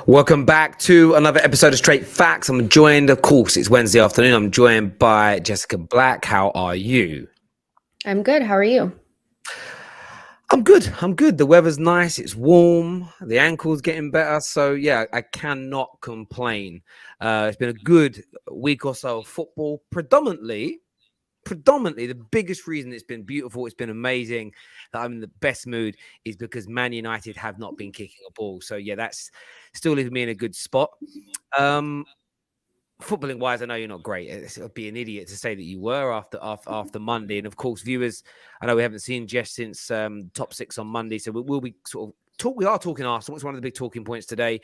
Welcome back to another episode of Straight Facts. I'm joined, of course, it's Wednesday afternoon. I'm joined by Jessica Black. How are you? I'm good. How are you? I'm good. The weather's nice. It's warm. The ankle's getting better. So, yeah, I cannot complain. It's been a good week or so of football. Predominantly, the biggest reason it's been beautiful, it's been amazing, that I'm in the best mood is because Man United have not been kicking a ball. So, yeah, that's still leaving me in a good spot. Footballing wise, I know you're not great. It would be an idiot to say that you were after Monday. And of course, viewers, I know we haven't seen Jess since top six on Monday, so we'll be we are talking Arsenal. It's one of the big talking points today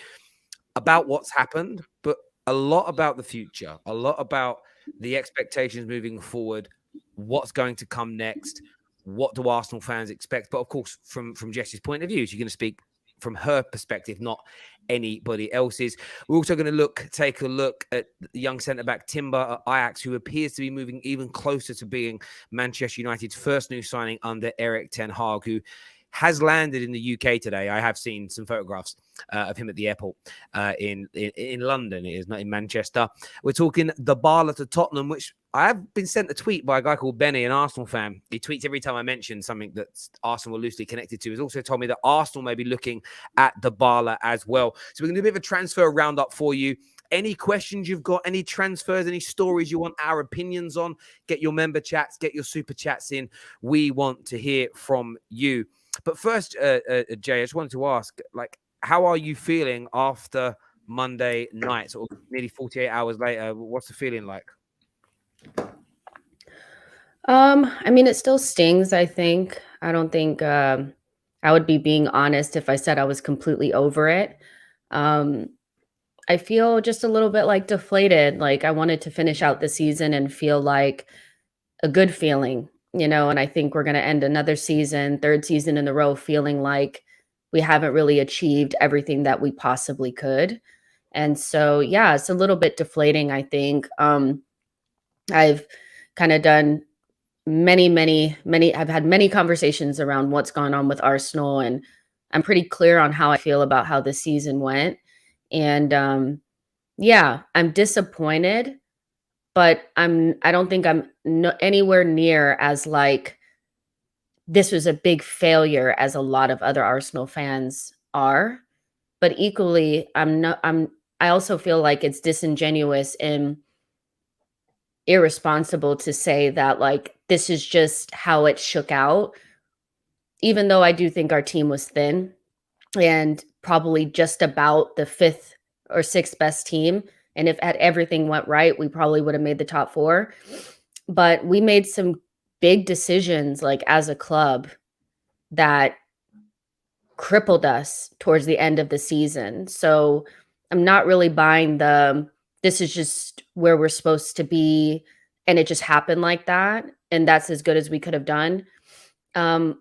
about what's happened, but a lot about the future, a lot about the expectations moving forward, what's going to come next, what do Arsenal fans expect? But of course, from Jess's point of view, she's going to speak from her perspective, not anybody else's. We're also going to take a look at the young centre-back Timber at Ajax, who appears to be moving even closer to being Manchester United's first new signing under Erik ten Hag, who has landed in the UK today. I have seen some photographs of him at the airport in London. It is not in Manchester. We're talking Dybala to Tottenham, which I have been sent a tweet by a guy called Benny, an Arsenal fan. He tweets every time I mention something that Arsenal were loosely connected to. He's also told me that Arsenal may be looking at Dybala as well. So we're going to do a bit of a transfer roundup for you. Any questions you've got, any transfers, any stories you want our opinions on, get your member chats, get your super chats in. We want to hear from you. But first, Jay, I just wanted to ask, how are you feeling after Monday night, sort of nearly 48 hours later? What's the feeling like? I mean, it still stings, I think. I don't think I would be being honest if I said I was completely over it. I feel just a little bit deflated. I wanted to finish out the season and feel like a good feeling, and I think we're going to end another season, third season in a row, feeling like we haven't really achieved everything that we possibly could. And so, yeah, it's a little bit deflating, I think. I've kind of done I've had many conversations around what's gone on with Arsenal, and I'm pretty clear on how I feel about how the season went. And yeah, I'm disappointed, but I don't think I'm anywhere near as this was a big failure as a lot of other Arsenal fans are. But equally, I also feel like it's disingenuous and irresponsible to say that this is just how it shook out, even though I do think our team was thin and probably just about the fifth or sixth best team. And if everything went right, we probably would have made the top four. But we made some big decisions as a club that crippled us towards the end of the season. So I'm not really buying this is just where we're supposed to be, and it just happened like that, and that's as good as we could have done. I'm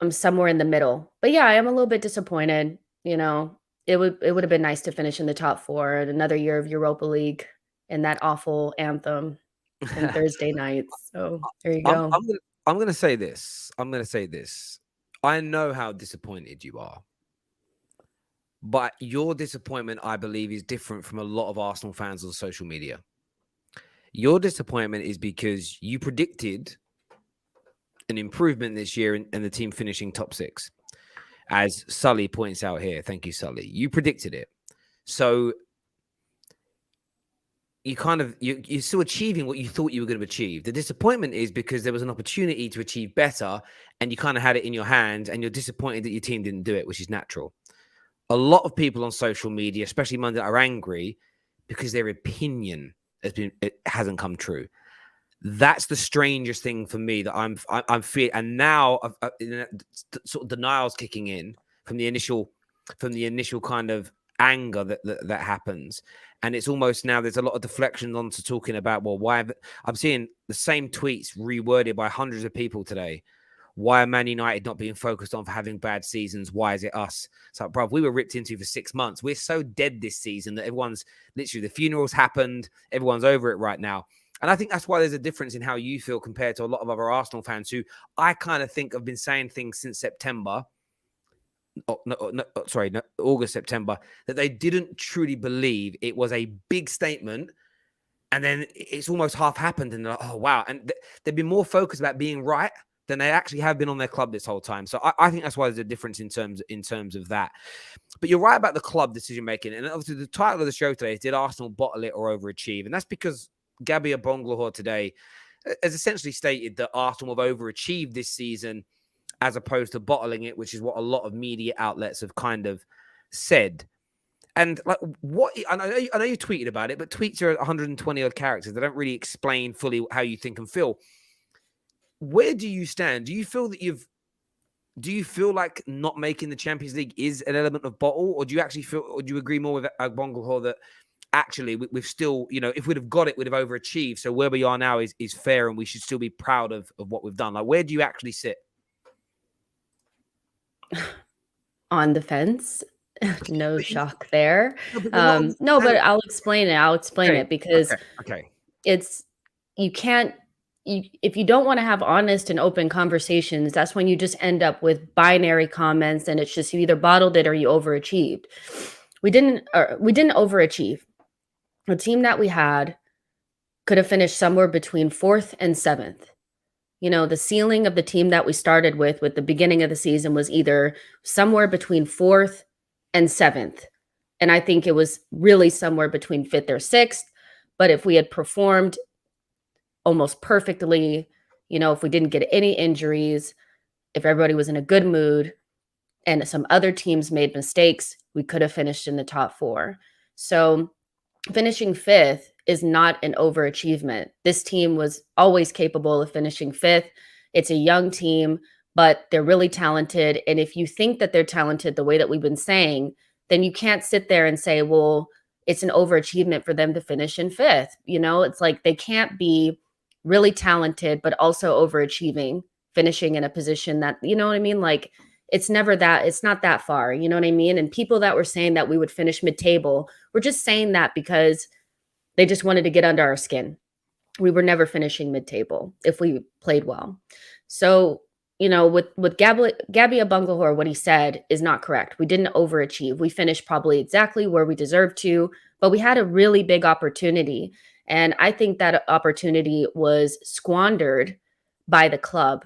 somewhere in the middle. But yeah, I am a little bit disappointed. It would have been nice to finish in the top four and another year of Europa League and that awful anthem on Thursday nights. So there you go. I'm gonna say this. I know how disappointed you are. But your disappointment, I believe, is different from a lot of Arsenal fans on social media. Your disappointment is because you predicted an improvement this year and the team finishing top six. As Sully points out here. Thank you, Sully. You predicted it. So you're still achieving what you thought you were going to achieve. The disappointment is because there was an opportunity to achieve better and you kind of had it in your hands and you're disappointed that your team didn't do it, which is natural. A lot of people on social media, especially Monday, are angry because their opinion hasn't come true. That's the strangest thing for me that I'm feeling. And now sort of denial's kicking in from the initial kind of anger that happens. And it's almost now there's a lot of deflection onto talking about, well, why I'm seeing the same tweets reworded by hundreds of people today. Why are Man United not being focused on for having bad seasons? Why is it us? It's like, bruv, we were ripped into for 6 months. We're so dead this season that everyone's literally, the funerals happened. Everyone's over it right now. And I think that's why there's a difference in how you feel compared to a lot of other Arsenal fans who I kind of think have been saying things since September August, September, that they didn't truly believe it was a big statement. And then it's almost half happened. And they're like, oh, wow. And they've been more focused about being right than they actually have been on their club this whole time. So I think that's why there's a difference in terms of that. But you're right about the club decision making. And obviously the title of the show today is, did Arsenal bottle it or overachieve? And that's because Gabby Bonglahor today has essentially stated that Arsenal have overachieved this season as opposed to bottling it, which is what a lot of media outlets have kind of said. And like, what I know you tweeted about it, but tweets are 120 odd characters. They don't really explain fully how you think and feel. Where do you stand? Do you feel like not making the Champions League is an element of bottle, or do you actually feel, or do you agree more with Bonglahor that actually we've still, if we'd have got it, we'd have overachieved. So where we are now is fair, and we should still be proud of what we've done. Like, where do you actually sit? On the fence. No shock there. But but I'll explain it because it's, you can't, if you don't want to have honest and open conversations, that's when you just end up with binary comments, and it's just you either bottled it or you overachieved. We didn't overachieve. The team that we had could have finished somewhere between 4th and 7th. The ceiling of the team that we started with the beginning of the season was either somewhere between 4th and 7th. And I think it was really somewhere between 5th or 6th. But if we had performed almost perfectly, if we didn't get any injuries, if everybody was in a good mood and some other teams made mistakes, we could have finished in the top 4. So finishing 5th is not an overachievement. This team was always capable of finishing 5th. It's a young team, but they're really talented. And if you think that they're talented the way that we've been saying, then you can't sit there and say, well, it's an overachievement for them to finish in 5th. It's like they can't be really talented, but also overachieving, finishing in a position that, you know what I mean? Like, it's never that, it's not that far, you know what I mean? And people that were saying that we would finish mid-table were just saying that because they just wanted to get under our skin. We were never finishing mid-table if we played well. So, with Gabby Bonglahor, what he said is not correct. We didn't overachieve. We finished probably exactly where we deserved to, but we had a really big opportunity. And I think that opportunity was squandered by the club,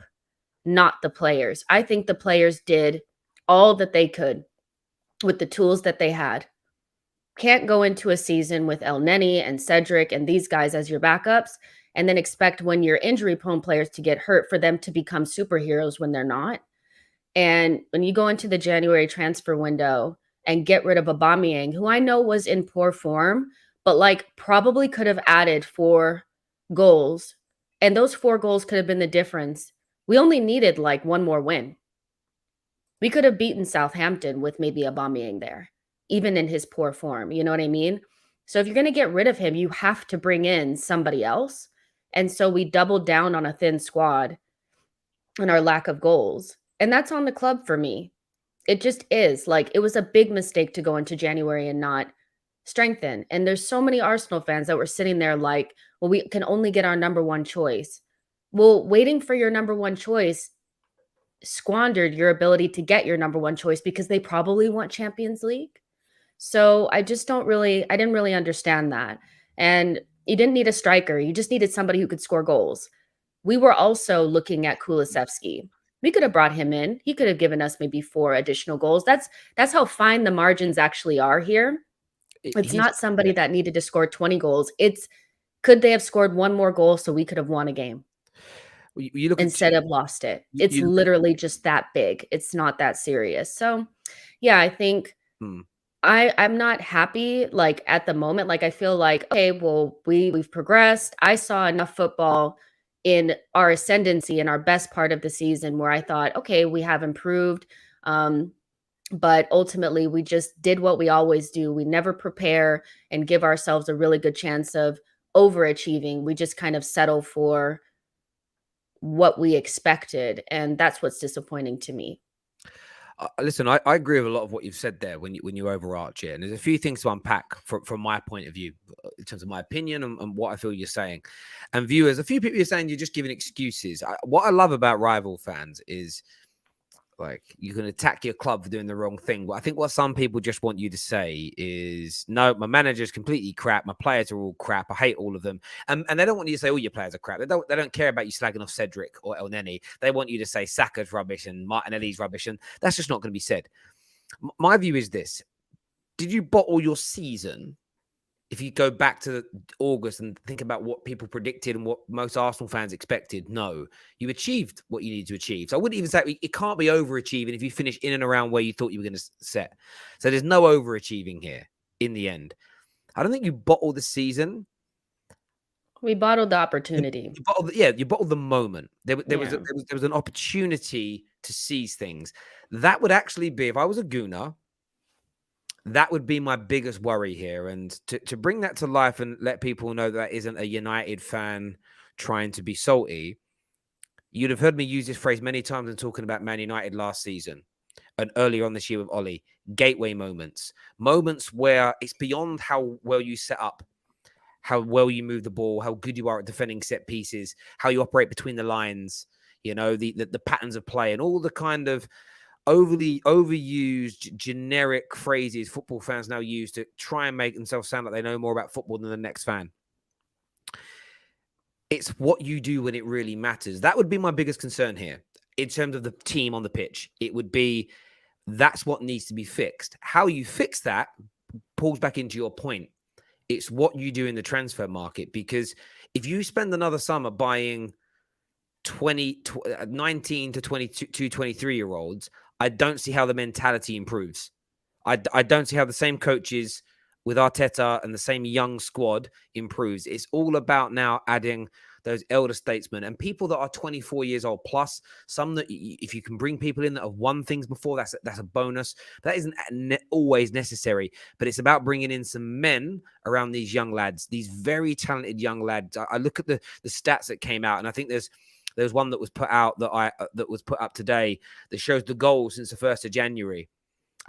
not the players. I think the players did all that they could with the tools that they had. Can't go into a season with El Neni and Cedric and these guys as your backups and then expect when your injury-prone players to get hurt for them to become superheroes when they're not. And when you go into the January transfer window and get rid of Aubameyang, who I know was in poor form, but probably could have added 4 goals. And those 4 goals could have been the difference. We only needed one more win. We could have beaten Southampton with maybe Aubameyang there, even in his poor form. You know what I mean? So if you're going to get rid of him, you have to bring in somebody else. And so we doubled down on a thin squad and our lack of goals. And that's on the club for me. It just is. It was a big mistake to go into January and not strengthen. And there's so many Arsenal fans that were sitting there well, we can only get our number 1 choice. Well, waiting for your number 1 choice squandered your ability to get your number 1 choice because they probably want Champions League. So I didn't really understand that. And you didn't need a striker. You just needed somebody who could score goals. We were also looking at Kulusevski. We could have brought him in. He could have given us maybe 4 additional goals. That's how fine the margins actually are here. It's not somebody that needed to score 20 goals. Could they have scored 1 more goal so we could have won a game instead of lost it? It's literally just that big. It's not that serious. So, yeah, I think I'm not happy at the moment. I feel okay, well, we've progressed. I saw enough football in our ascendancy in our best part of the season where I thought, okay, we have improved. But ultimately, we just did what we always do. We never prepare and give ourselves a really good chance of overachieving. We just kind of settle for what we expected. And that's what's disappointing to me. Listen, I agree with a lot of what you've said there when you overarch it. And there's a few things to unpack from my point of view in terms of my opinion and what I feel you're saying. And viewers, a few people are saying you're just giving excuses. What I love about rival fans is Like, you can attack your club for doing the wrong thing. But I think what some people just want you to say is, no, my manager's completely crap. My players are all crap. I hate all of them. And they don't want you to say all your players are crap. They don't care about you slagging off Cedric or El Neni. They want you to say Saka's rubbish and Martinelli's rubbish. And that's just not going to be said. My view is this. Did you bottle your season? If you go back to August and think about what people predicted and what most Arsenal fans expected, no, you achieved what you needed to achieve. So I wouldn't even say it can't be overachieving if you finish in and around where you thought you were going to set. So there's no overachieving here in the end. I don't think you bottled the season. We bottled the opportunity. You bottled the moment. There was an opportunity to seize things. That would actually be, if I was a Gooner, that would be my biggest worry here. And to bring that to life and let people know that isn't a United fan trying to be salty, you'd have heard me use this phrase many times in talking about Man United last season and earlier on this year with Ollie. Gateway moments. Moments where it's beyond how well you set up, how well you move the ball, how good you are at defending set pieces, how you operate between the lines, the patterns of play and all the kind of overused generic phrases football fans now use to try and make themselves sound like they know more about football than the next fan. It's what you do when it really matters. That would be my biggest concern here in terms of the team on the pitch. It would be, that's what needs to be fixed. How you fix that pulls back into your point. It's what you do in the transfer market, because if you spend another summer buying 19 to 22, 23-year-olds, I don't see how the mentality improves. I don't see how the same coaches with Arteta and the same young squad improves. It's all about now adding those elder statesmen and people that are 24 years old plus. Some that, if you can bring people in that have won things before, that's a bonus. That isn't always necessary, but it's about bringing in some men around these young lads, these very talented young lads. I look at the stats that came out, and I think there's one that was put out that was put up today that shows the goals since the 1st of January.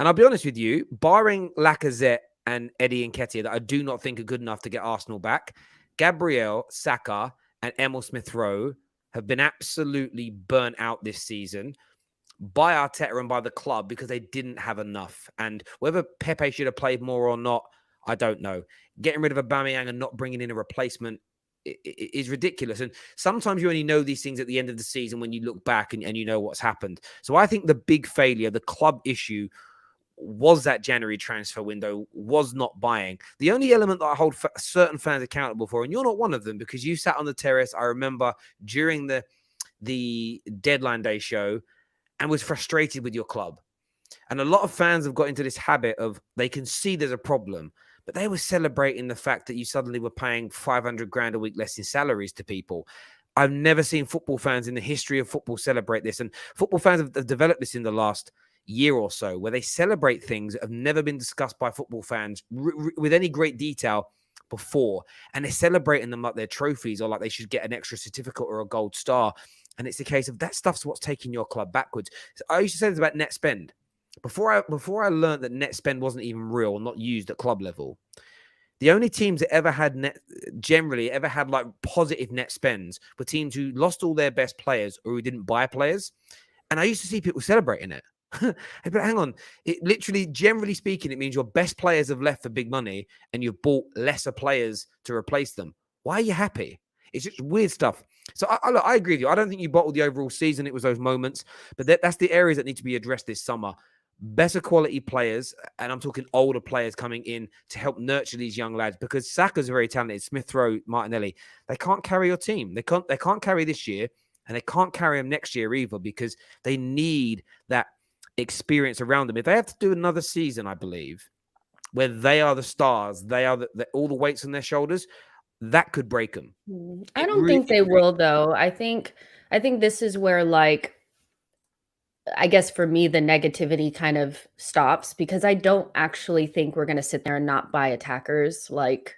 And I'll be honest with you, barring Lacazette and Eddie Nketiah, that I do not think are good enough to get Arsenal back, Gabriel, Saka, and Emil Smith-Rowe have been absolutely burnt out this season by Arteta and by the club because they didn't have enough. And whether Pepe should have played more or not, I don't know. Getting rid of Aubameyang and not bringing in a replacement is ridiculous. And sometimes you only know these things at the end of the season when you look back and you know what's happened. So I think the big failure, the club issue, was that January transfer window, was not buying. The only element that I hold certain fans accountable for, and you're not one of them because you sat on the terrace, I remember, during the deadline day show and was frustrated with your club. And a lot of fans have got into this habit of, they can see there's a problem, but they were celebrating the fact that you suddenly were paying 500 grand a week less in salaries to people. I've never seen football fans in the history of football celebrate this. And football fans have developed this in the last year or so, where they celebrate things that have never been discussed by football fans with any great detail before. And they're celebrating them like they're trophies or like they should get an extra certificate or a gold star. And it's a case of that stuff's what's taking your club backwards. So I used to say this about net spend. Before I learned that net spend wasn't even real, not used at club level, the only teams that ever had like positive net spends were teams who lost all their best players or who didn't buy players. And I used to see people celebrating it. But hang on, it literally, generally speaking, it means your best players have left for big money and you've bought lesser players to replace them. Why are you happy? It's just weird stuff. So I agree with you. I don't think you bottled the overall season. It was those moments, but that's the areas that need to be addressed this summer. Better quality players, and I'm talking older players coming in to help nurture these young lads, because Saka's very talented. Smith-Rowe, Martinelli, they can't carry your team. They can't carry this year, and they can't carry them next year either, because they need that experience around them. If they have to do another season, I believe, where they are the stars, they are all the weights on their shoulders, that could break them. I don't think they will, though. I think this is where, like, I guess for me, the negativity kind of stops, because I don't actually think we're going to sit there and not buy attackers. Like,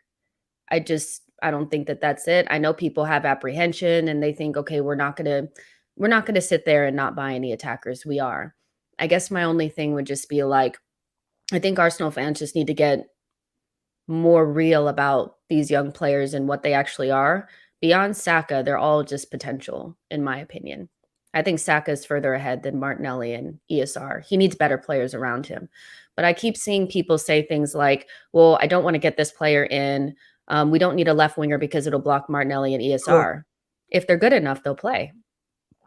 I don't think that that's it. I know people have apprehension and they think, okay, we're not going to sit there and not buy any attackers. We are. I guess my only thing would just be like, I think Arsenal fans just need to get more real about these young players and what they actually are. Beyond Saka, they're all just potential, in my opinion. I think Saka is further ahead than Martinelli and ESR. He needs better players around him. But I keep seeing people say things like, well, I don't want to get this player in. We don't need a left winger because it'll block Martinelli and ESR. If they're good enough, they'll play.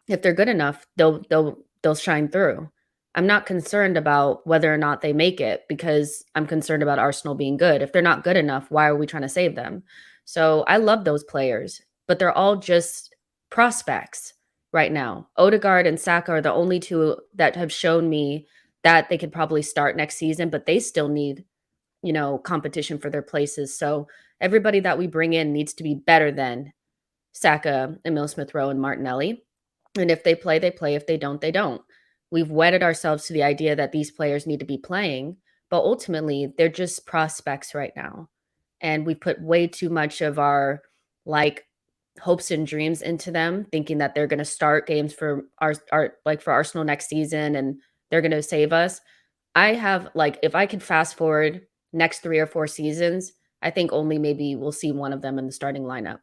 If they're good enough, they'll shine through. I'm not concerned about whether or not they make it because I'm concerned about Arsenal being good. If they're not good enough, why are we trying to save them? So I love those players, but they're all just prospects right now. Odegaard and Saka are the only two that have shown me that they could probably start next season, but they still need, competition for their places. So everybody that we bring in needs to be better than Saka, Emile Smith-Rowe, and Martinelli. And if they play, they play. If they don't, they don't. We've wedded ourselves to the idea that these players need to be playing, but ultimately they're just prospects right now. And we put way too much of our hopes and dreams into them, thinking that they're going to start games for for Arsenal next season and they're going to save us. I have if I could fast forward next 3 or 4 seasons, I think only maybe we'll see one of them in the starting lineup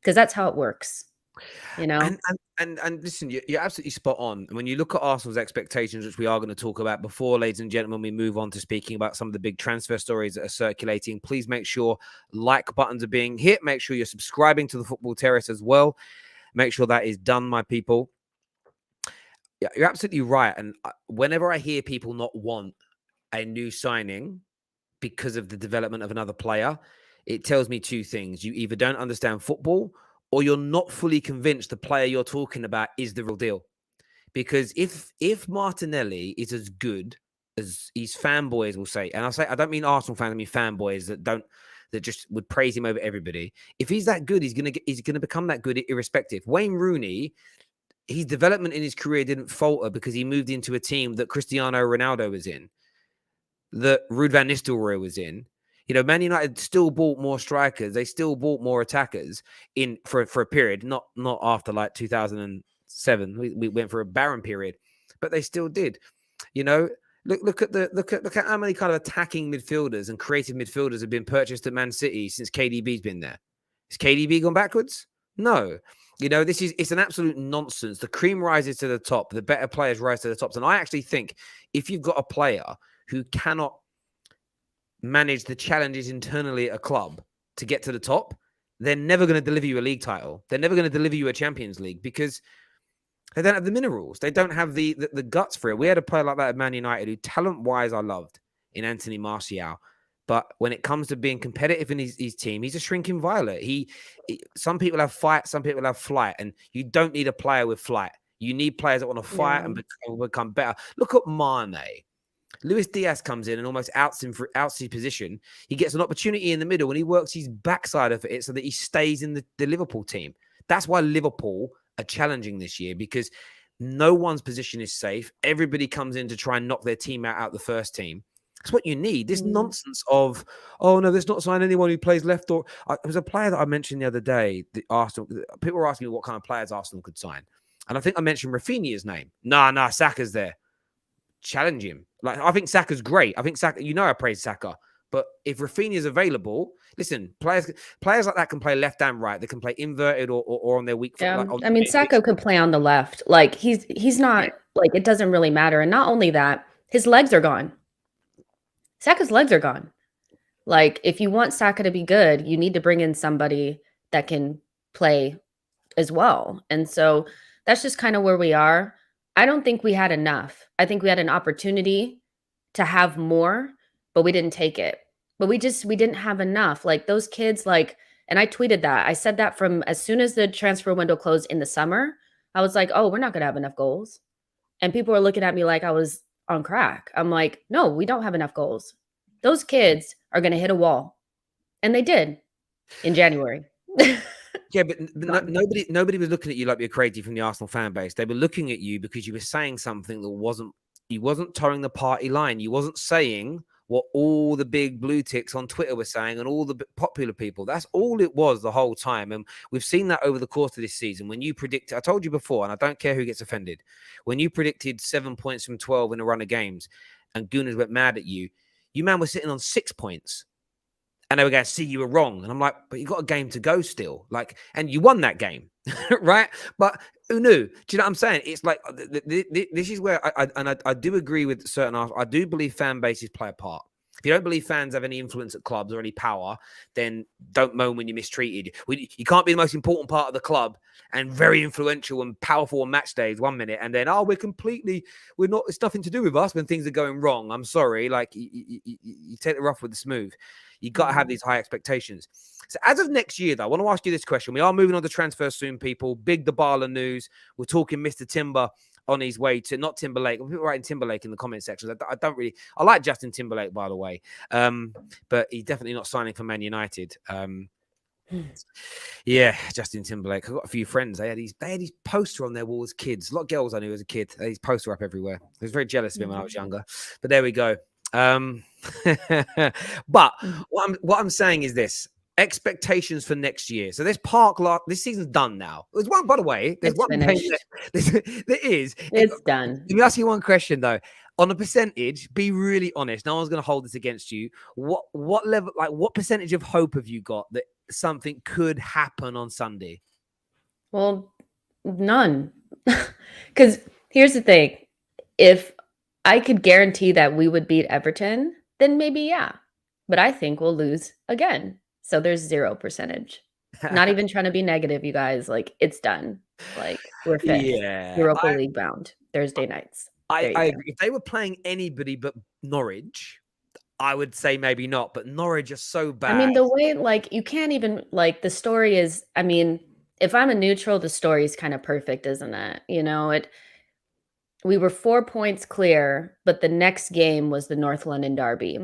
because that's how it works. And listen, you're absolutely spot on. When you look at Arsenal's expectations, which we are going to talk about before, ladies and gentlemen, we move on to speaking about some of the big transfer stories that are circulating. Please make sure like buttons are being hit. Make sure you're subscribing to the Football Terrace as well. Make sure that is done, my people. Yeah, you're absolutely right. And whenever I hear people not want a new signing because of the development of another player, it tells me 2 things. You either don't understand football or you're not fully convinced the player you're talking about is the real deal. Because if Martinelli is as good as his fanboys will say, and I don't mean Arsenal fans, I mean fanboys that just would praise him over everybody. If he's that good, he's gonna become that good irrespective. Wayne Rooney, his development in his career didn't falter because he moved into a team that Cristiano Ronaldo was in, that Ruud van Nistelrooy was in. Man United still bought more strikers. They still bought more attackers for a period, not after 2007. We went for a barren period, but they still did. Look at how many kind of attacking midfielders and creative midfielders have been purchased at Man City since KDB's been there. Has KDB gone backwards? No. It's an absolute nonsense. The cream rises to the top. The better players rise to the tops. And I actually think if you've got a player who cannot manage the challenges internally at a club to get to the top, they're never going to deliver you a league title. They're never going to deliver you a Champions League because they don't have the minerals. They don't have the guts for it. We had a player like that at Man United who talent-wise I loved in Anthony Martial. But when it comes to being competitive in his team, he's a shrinking violet. Some people have fight, some people have flight, and you don't need a player with flight. You need players that want to fight and become better. Look at Mane. Luis Diaz comes in and almost outs his position. He gets an opportunity in the middle and he works his backside of it so that he stays in the Liverpool team. That's why Liverpool are challenging this year, because no one's position is safe. Everybody comes in to try and knock their team out the first team. That's what you need. This nonsense of, oh, no, let's not sign anyone who plays left or... There was a player that I mentioned the other day, people were asking me what kind of players Arsenal could sign. And I think I mentioned Rafinha's name. Nah, Saka's there. Challenge him. I think Saka's great. I think Saka, I praise Saka. But if Rafinha's available, listen, players like that can play left and right. They can play inverted or on their weak foot. Yeah. Saka could play on the left. He's not, it doesn't really matter. And not only that, his legs are gone. Saka's legs are gone. If you want Saka to be good, you need to bring in somebody that can play as well. And so that's just kind of where we are. I don't think we had enough. I think we had an opportunity to have more, but we didn't take it. But we didn't have enough. Those kids, and I tweeted that. I said that from as soon as the transfer window closed in the summer, I was like, oh, we're not going to have enough goals. And people were looking at me like I was on crack. I'm like, no, we don't have enough goals. Those kids are going to hit a wall. And they did in January. Yeah, but nobody was looking at you like you're crazy from the Arsenal fan base. They were looking at you because you were saying something that you wasn't towing the party line. You wasn't saying what all the big blue ticks on Twitter were saying and all the popular people. That's all it was the whole time. And we've seen that over the course of this season. When you predicted, I told you before, and I don't care who gets offended, when you predicted 7 points from 12 in a run of games and Gooners went mad at you, you man were sitting on 6 points. And they were going to see you were wrong. And I'm like, but you got a game to go still. And you won that game, right? But Who knew? Do you know what I'm saying? It's like this is where I do agree with certain. I do believe fan bases play a part. If you don't believe fans have any influence at clubs or any power, then don't moan when you're mistreated. You can't be the most important part of the club and very influential and powerful on match days 1 minute, and then we're not. It's nothing to do with us when things are going wrong. I'm sorry. Like you take the rough with the smooth. You got to have these high expectations. So as of next year, though, I want to ask you this question. We are moving on to transfers soon, people. Big Dybala news. We're talking Mr. Timber on his way to, not Timberlake. People writing Timberlake in the comment sections. I like Justin Timberlake, by the way. But he's definitely not signing for Man United. Yeah, Justin Timberlake. I've got a few friends. They had his poster on their wall as kids. A lot of girls I knew as a kid. They had his poster up everywhere. I was very jealous of him when I was younger. But there we go. But what I'm saying is this: expectations for next year. So this season's done now. There's one, by the way. There's one game there is. It's done. Let me ask you one question though. On a percentage, be really honest. No one's going to hold this against you. What level, like what percentage of hope have you got that something could happen on Sunday? Well, none. Because here's the thing. If I could guarantee that we would beat Everton, then maybe, yeah. But I think we'll lose again. So there's 0%. Not even trying to be negative, you guys. Like, it's done. Like, we're fifth. Yeah. Europa League bound Thursday nights. I agree. If they were playing anybody but Norwich, I would say maybe not. But Norwich are so bad. I mean, the way, like, you can't even, like, the story is, I mean, if I'm a neutral, the story is kind of perfect, isn't it? You know, we were 4 points clear, but the next game was the North London Derby.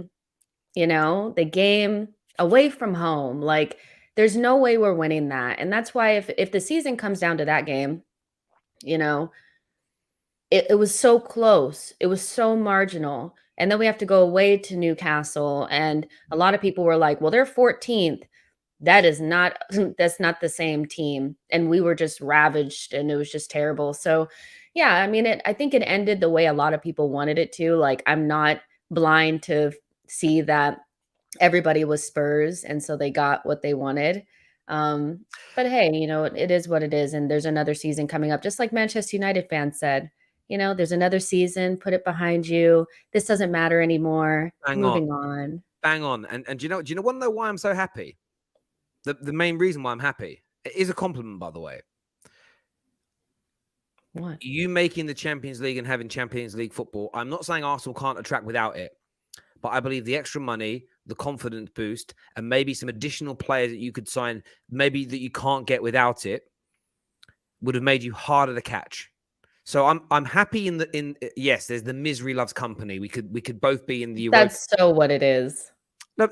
You know, the game away from home, like there's no way we're winning that. And that's why if the season comes down to that game, you know, it was so close. It was so marginal. And then we have to go away to Newcastle. And a lot of people were like, well, they're 14th. That's not the same team. And we were just ravaged and it was just terrible. So yeah, I mean, I think it ended the way a lot of people wanted it to. Like, I'm not blind to see that everybody was Spurs, and so they got what they wanted. But hey, you know, it is what it is, and there's another season coming up. Just like Manchester United fans said, you know, there's another season, put it behind you. This doesn't matter anymore. Moving on. Bang on. And do you want to know why I'm so happy? The main reason why I'm happy, it is a compliment, by the way. What? You making the Champions League and having Champions League football, I'm not saying Arsenal can't attract without it, but I believe the extra money, the confidence boost, and maybe some additional players that you could sign, maybe that you can't get without it, would have made you harder to catch. So I'm happy yes, there's the misery loves company. We could both be in the Europa. That's so what it is. No,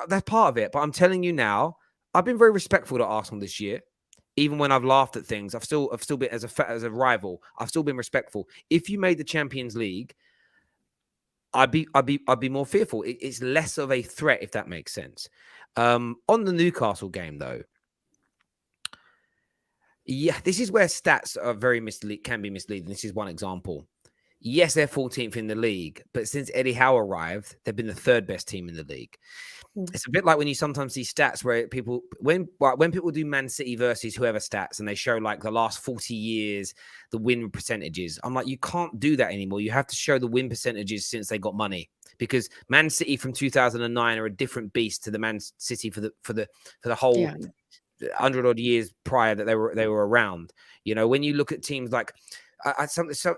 that's part of it. But I'm telling you now, I've been very respectful to Arsenal this year. Even when I've laughed at things, I've still been as a rival. I've still been respectful. If you made the Champions League, I'd be more fearful. It's less of a threat, if that makes sense. On the Newcastle game, though, yeah, this is where stats are can be misleading. This is one example. Yes, they're 14th in the league, but since Eddie Howe arrived, they've been the third best team in the league. It's a bit like when you sometimes see stats where when people do Man City versus whoever stats and they show like the last 40 years, the win percentages. I'm like, you can't do that anymore. You have to show the win percentages since they got money, because Man City from 2009 are a different beast to the Man City for the whole 100 odd years prior that they were around. You know, when you look at teams like,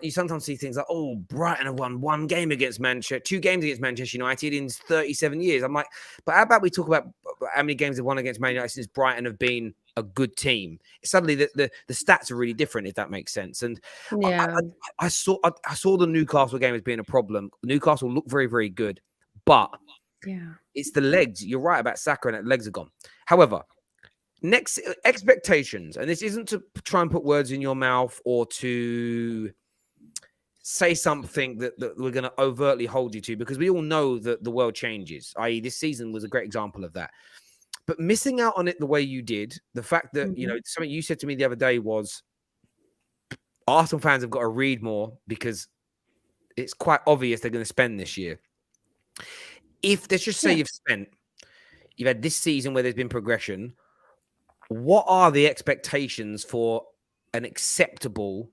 you sometimes see things like, oh, Brighton have won 2 games against Manchester United in 37 years. I'm like, but how about we talk about how many games they've won against Man United since Brighton have been a good team? Suddenly the stats are really different, if that makes sense. And yeah. I saw the Newcastle game as being a problem. Newcastle looked very, very good, but it's the legs. You're right about Saka, and the legs are gone. However, next expectations, and this isn't to try and put words in your mouth or to say something that we're going to overtly hold you to, because we all know that the world changes, i.e. this season was a great example of that. But missing out on it the way you did, the fact that, you know, something you said to me the other day was Arsenal fans have got to read more because it's quite obvious they're going to spend this year. If let's just say you've had this season where there's been progression, what are the expectations for an acceptable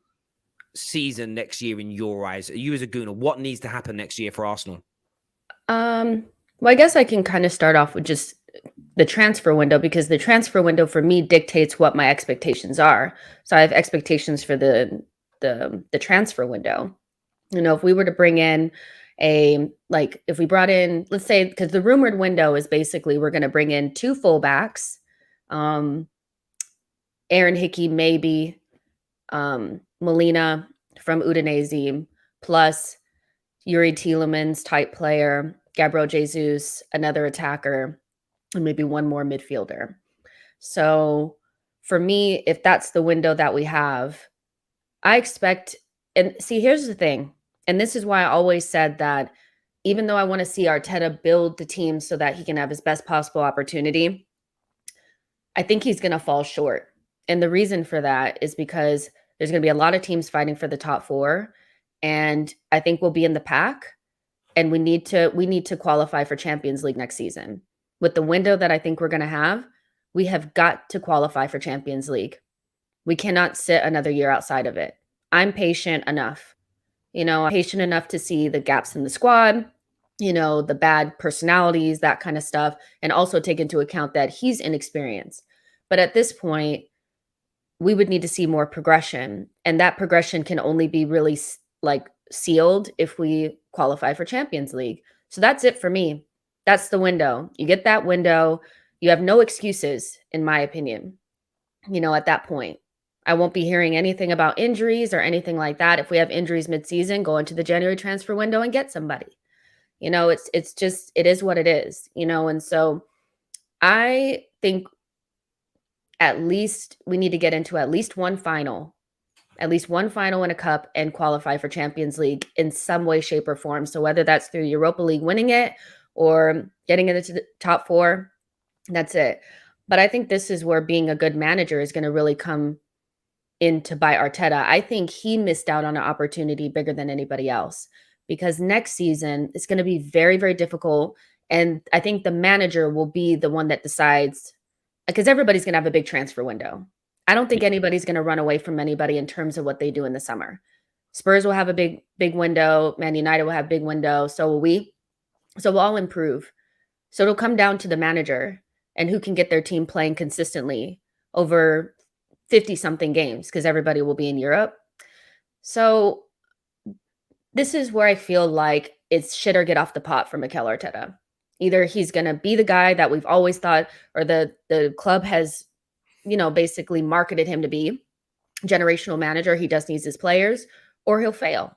season next year in your eyes? You as a Gooner, what needs to happen next year for Arsenal? Well, I guess I can kind of start off with just the transfer window, because the transfer window for me dictates what my expectations are. So I have expectations for the transfer window. You know, if we were to bring in if we brought in, let's say, because the rumored window is basically we're going to bring in 2 fullbacks, Aaron Hickey, maybe, Molina from Udinese, plus Yuri Tielemans type player, Gabriel Jesus, another attacker, and maybe one more midfielder. So for me, if that's the window that we have, I expect, and see, here's the thing, and this is why I always said that even though I want to see Arteta build the team so that he can have his best possible opportunity, I think he's going to fall short. And the reason for that is because there's going to be a lot of teams fighting for the top 4, and I think we'll be in the pack, and we need to qualify for Champions League next season. With the window that I think we're going to have, we have got to qualify for Champions League. We cannot sit another year outside of it. I'm patient enough. I'm patient enough to see the gaps in the squad, the bad personalities, that kind of stuff, and also take into account that he's inexperienced. But at this point, we would need to see more progression, and that progression can only be really sealed if we qualify for Champions League. So that's it for me. That's the window. You get that window, you have no excuses, in my opinion. At that point, I won't be hearing anything about injuries or anything like that. If we have injuries mid-season, go into the January transfer window and get somebody. It's just, it is what it is, and so I think at least we need to get into at least one final in a cup and qualify for Champions League in some way, shape, or form. So whether that's through Europa League winning it or getting into the top 4, that's it. But I think this is where being a good manager is going to really come into by Arteta. I think he missed out on an opportunity bigger than anybody else, because next season it's going to be very, very difficult. And I think the manager will be the one that decides, because everybody's going to have a big transfer window. I don't think anybody's going to run away from anybody in terms of what they do in the summer. Spurs will have a big window. Man United will have a big window. So will we. So we'll all improve. So it'll come down to the manager and who can get their team playing consistently over 50-something games, because everybody will be in Europe. So this is where I feel like it's shit or get off the pot for Mikel Arteta. Either he's going to be the guy that we've always thought, or the club has, basically marketed him to be, generational manager. He just needs his players, or he'll fail.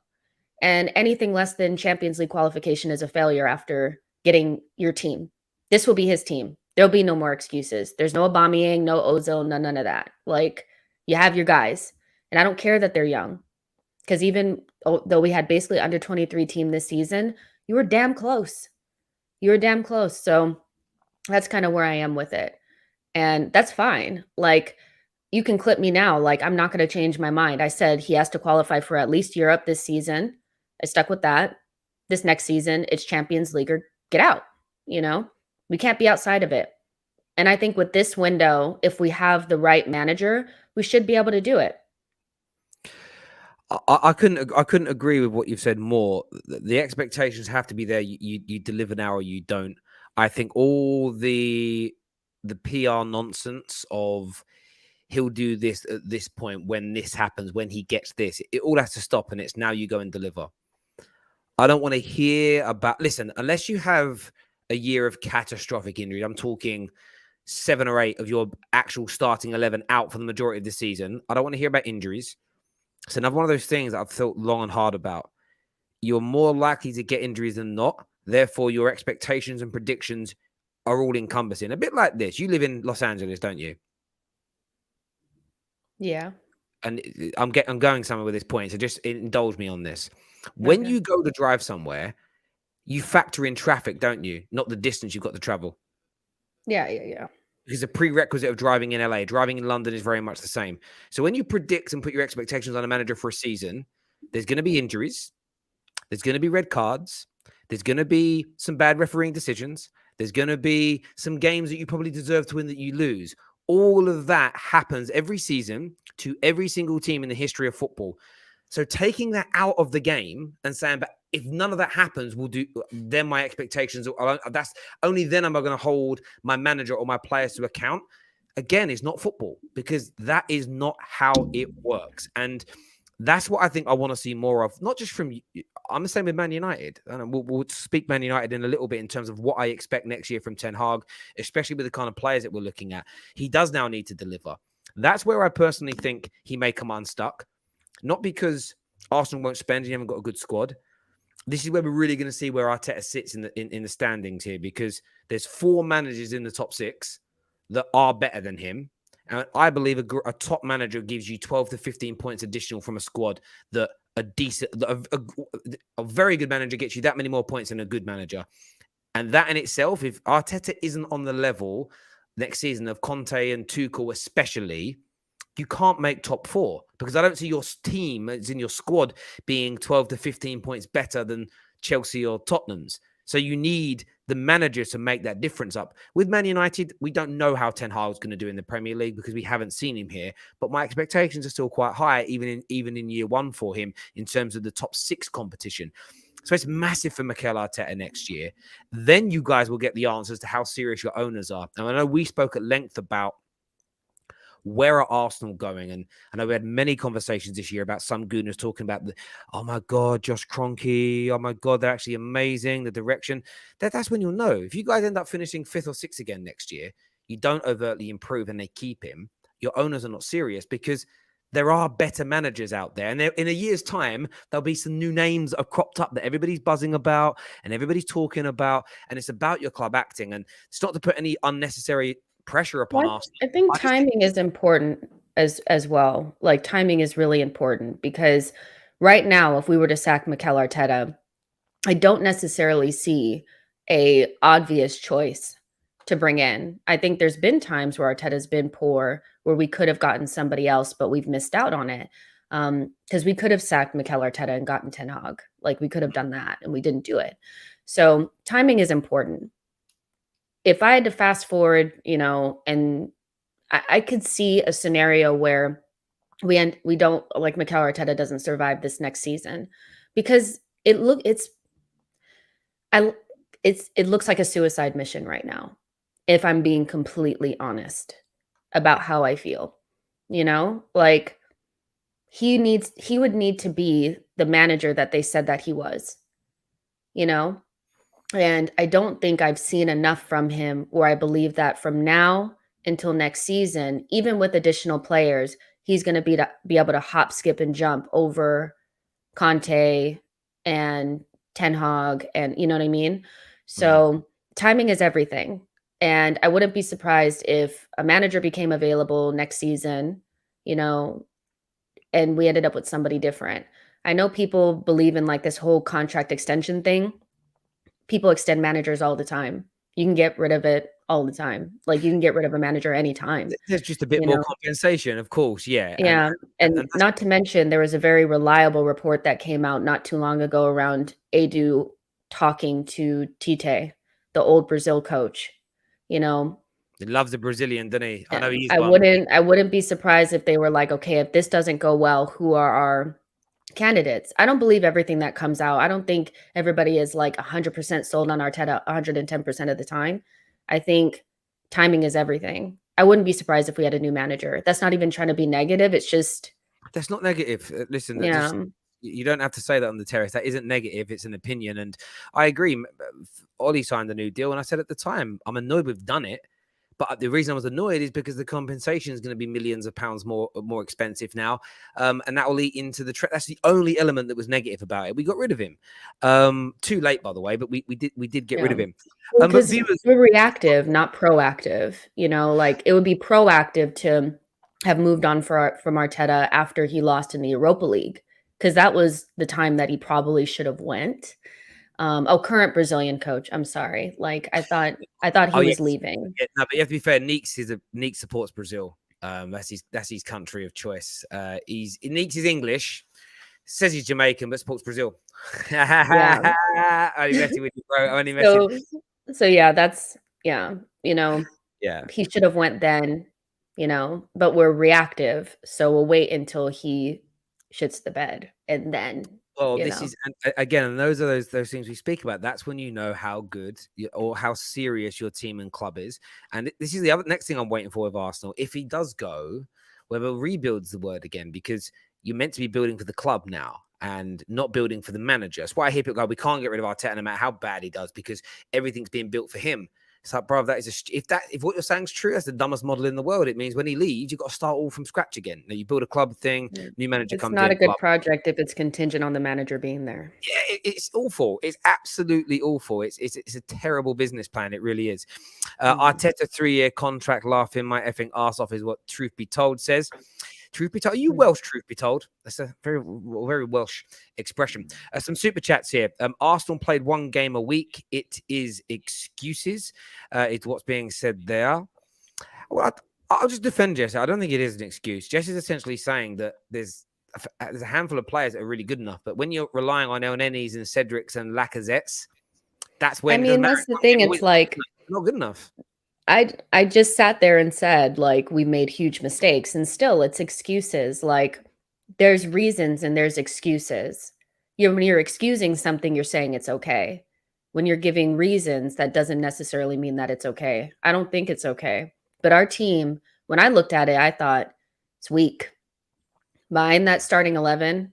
And anything less than Champions League qualification is a failure after getting your team. This will be his team. There'll be no more excuses. There's no Aubameyang, no Ozil, none of that. You have your guys. And I don't care that they're young. Because even though we had basically under 23 team this season, you were damn close. So that's kind of where I am with it. And that's fine. You can clip me now. I'm not going to change my mind. I said he has to qualify for at least Europe this season. I stuck with that. This next season, it's Champions League or get out. We can't be outside of it. And I think with this window, if we have the right manager, we should be able to do it. I couldn't agree with what you've said more. The expectations have to be there. You deliver now or you don't. I think all the PR nonsense of he'll do this at this point, when this happens, when he gets this, it all has to stop, and it's now you go and deliver. I don't want to hear about, listen, unless you have a year of catastrophic injury, I'm talking 7 or 8 of your actual starting 11 out for the majority of the season. I don't want to hear about injuries. It's another one of those things that I've thought long and hard about. You're more likely to get injuries than not. Therefore, your expectations and predictions are all encompassing. A bit like this. You live in Los Angeles, don't you? Yeah. And I'm going somewhere with this point, so just indulge me on this. When you go to drive somewhere, you factor in traffic, don't you? Not the distance you've got to travel. Yeah. Because the prerequisite of driving in LA, driving in London is very much the same. So when you predict and put your expectations on a manager for a season, there's going to be injuries. There's going to be red cards. There's going to be some bad refereeing decisions. There's going to be some games that you probably deserve to win that you lose. All of that happens every season to every single team in the history of football. So taking that out of the game and saying, but if none of that happens, then my expectations, that's only then am I going to hold my manager or my players to account. Again, it's not football, because that is not how it works. And that's what I think I want to see more of, not just from, I'm the same with Man United. And we'll speak Man United in a little bit in terms of what I expect next year from Ten Hag, especially with the kind of players that we're looking at. He does now need to deliver. That's where I personally think he may come unstuck. Not because Arsenal won't spend, you haven't got a good squad. This is where we're really going to see where Arteta sits in the standings here, because there's 4 managers in the top 6 that are better than him. And I believe a top manager gives you 12 to 15 points additional from a squad that a very good manager gets you that many more points than a good manager. And that in itself, if Arteta isn't on the level next season of Conte and Tuchel especially, you can't make top 4, because I don't see your team, as in your squad, being 12 to 15 points better than Chelsea or Tottenham's. So you need the manager to make that difference up. With Man United, we don't know how Ten Hag is going to do in the Premier League because we haven't seen him here. But my expectations are still quite high, even in year 1 for him in terms of the top 6 competition. So it's massive for Mikel Arteta next year. Then you guys will get the answers to how serious your owners are. And I know we spoke at length about where are Arsenal going? And I know we had many conversations this year about some gooners talking about, oh my God, Josh Kroenke, oh my God, they're actually amazing, the direction. That's when you'll know. If you guys end up finishing 5th or 6th again next year, you don't overtly improve and they keep him, your owners are not serious, because there are better managers out there. And in a year's time, there'll be some new names that have cropped up that everybody's buzzing about and everybody's talking about. And it's about your club acting. And it's not to put any unnecessary pressure upon us. I think timing is important as well. Like, timing is really important, because right now, if we were to sack Mikel Arteta, I don't necessarily see a obvious choice to bring in. I think there's been times where Arteta's been poor, where we could have gotten somebody else, but we've missed out on it. Because we could have sacked Mikel Arteta and gotten Ten Hag. Like, we could have done that, and we didn't do it. So timing is important. If I had to fast forward, and I could see a scenario where we don't, like, Mikel Arteta doesn't survive this next season, because it looks like a suicide mission right now, if I'm being completely honest about how I feel. Like, he would need to be the manager that they said that he was, and I don't think I've seen enough from him where I believe that from now until next season, even with additional players, he's going to be able to hop, skip, and jump over Conte and Ten Hag, and you know what I mean? So timing is everything. And I wouldn't be surprised if a manager became available next season, and we ended up with somebody different. I know people believe in, like, this whole contract extension thing. People extend managers all the time. You can get rid of it all the time. Like, you can get rid of a manager anytime. There's just a bit more compensation, of course. Yeah. Yeah. And not to mention, there was a very reliable report that came out not too long ago around Edu talking to Tite, the old Brazil coach. He loves the Brazilian, doesn't he? I know he's I wouldn't be surprised if they were like, okay, if this doesn't go well, who are our candidates? I don't believe everything that comes out. I don't think everybody is like 100% sold on Arteta 110% of the time. I think timing is everything. I wouldn't be surprised if we had a new manager. That's not even trying to be negative. It's just... That's not negative. Listen, yeah. You don't have to say that on the terrace. That isn't negative. It's an opinion. And I agree. Ollie signed a new deal. And I said at the time, I'm annoyed we've done it. But the reason I was annoyed is because the compensation is going to be millions of pounds more expensive now. And that will eat into the... That's the only element that was negative about it. We got rid of him. Too late, by the way, but we did get rid of him. Because we're reactive, not proactive. Like, it would be proactive to have moved on from Arteta after he lost in the Europa League, because that was the time that he probably should have went. Current Brazilian coach. I'm sorry. Like, I thought he was leaving. Yeah, no, but you have to be fair. Neeks supports Brazil. That's his country of choice. Neeks is English. Says he's Jamaican, but supports Brazil. Yeah. Only messing with you, bro. Only messing. So yeah, that's yeah. Yeah. He should have went then. but we're reactive. So we'll wait until he shits the bed and then, Well, this is again, and those are those things we speak about. That's when you know how good or how serious your team and club is. And this is the other next thing I'm waiting for with Arsenal. If he does go, whether rebuild's the word again, because you're meant to be building for the club now and not building for the manager. That's why I hear people go, we can't get rid of Arteta no matter how bad he does because everything's being built for him. It's like, bro, that is if what you're saying is true, that's the dumbest model in the world. It means when he leaves, you've got to start all from scratch again. Now, you build a club thing, new manager it's comes not in. a good project if it's contingent on the manager being there. Yeah, it's awful. It's absolutely awful. It's a terrible business plan. It really is. Arteta 3-year contract, laughing my effing arse off is what Truth Be Told says. Truth be told, are you Welsh? Truth be told, that's a very Welsh expression. Some super chats here. Arsenal played one game a week. It is excuses. It's what's being said there. Well, I'll just defend Jess. I don't think it is an excuse. Jess is essentially saying that there's a handful of players that are really good enough, but when you're relying on El-Nenis and Cedrics and Lacazettes, that's when that's the thing. It's like not good enough. I just sat there and said, like, we made huge mistakes, and still it's excuses. Like, there's reasons and there's excuses. When you're excusing something, you're saying it's okay. When you're giving reasons, that doesn't necessarily mean that it's okay. I don't think it's okay. But our team, when I looked at it, I thought it's weak. Behind that starting 11,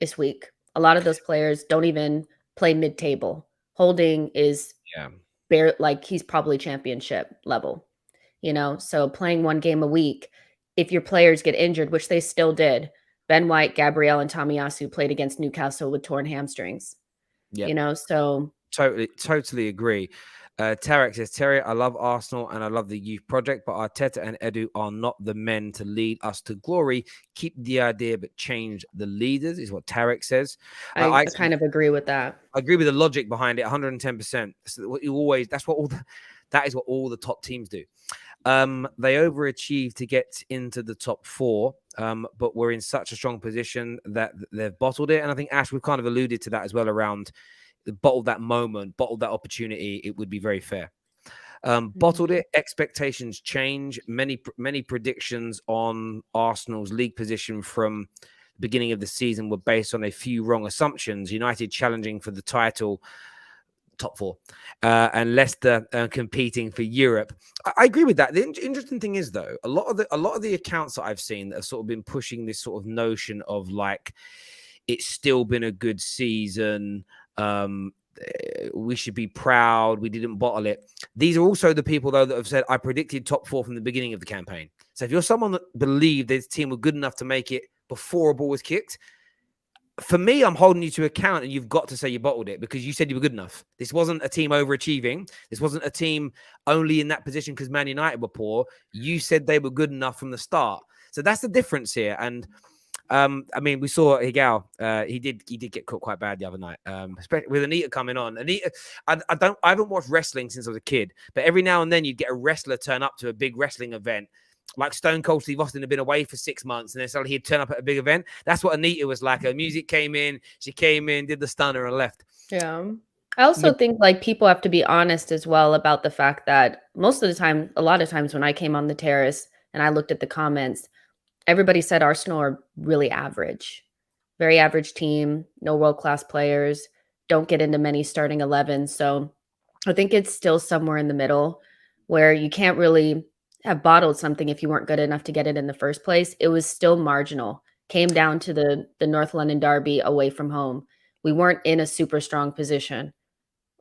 it's weak. A lot of those players don't even play mid-table. Holding is like he's probably championship level, so playing one game a week, if your players get injured, which they still did, Ben White, Gabriel, and Tomiyasu played against Newcastle with torn hamstrings. So totally agree. Tarek says, Terry, I love Arsenal and I love the youth project, but Arteta and Edu are not the men to lead us to glory. Keep the idea, but change the leaders, is what Tarek says. I kind of agree with that. I agree with the logic behind it, 110%. That is what all the top teams do. They overachieved to get into the top 4, but we're in such a strong position that they've bottled it. And I think, Ash, we've kind of alluded to that as well around bottled that moment, bottled that opportunity. It would be very fair. Bottled it. Expectations change. Many predictions on Arsenal's league position from the beginning of the season were based on a few wrong assumptions. United challenging for the title, top 4, and Leicester competing for Europe. I agree with that. The interesting thing is, though, a lot of the accounts that I've seen that have sort of been pushing this sort of notion of like it's still been a good season. We should be proud. We didn't bottle it. These are also the people, though, that have said, I predicted top 4 from the beginning of the campaign. So if you're someone that believed this team were good enough to make it before a ball was kicked, for me, I'm holding you to account, and you've got to say you bottled it because you said you were good enough. This wasn't a team overachieving. This wasn't a team only in that position because Man United were poor. You said they were good enough from the start. So that's the difference here. And we saw Higuain. He did get caught quite bad the other night. Especially with Anita coming on. Anita, I haven't watched wrestling since I was a kid, but every now and then you'd get a wrestler turn up to a big wrestling event. Like Stone Cold Steve Austin had been away for 6 months, and then suddenly he'd turn up at a big event. That's what Anita was like. Her music came in, she came in, did the stunner, and left. Yeah. I also think like people have to be honest as well about the fact that most of the time, a lot of times when I came on the terrace and I looked at the comments, everybody said Arsenal are really average, very average team, no world-class players, don't get into many starting 11. So I think it's still somewhere in the middle where you can't really have bottled something if you weren't good enough to get it in the first place. It was still marginal. Came down to the North London derby away from home. We weren't in a super strong position.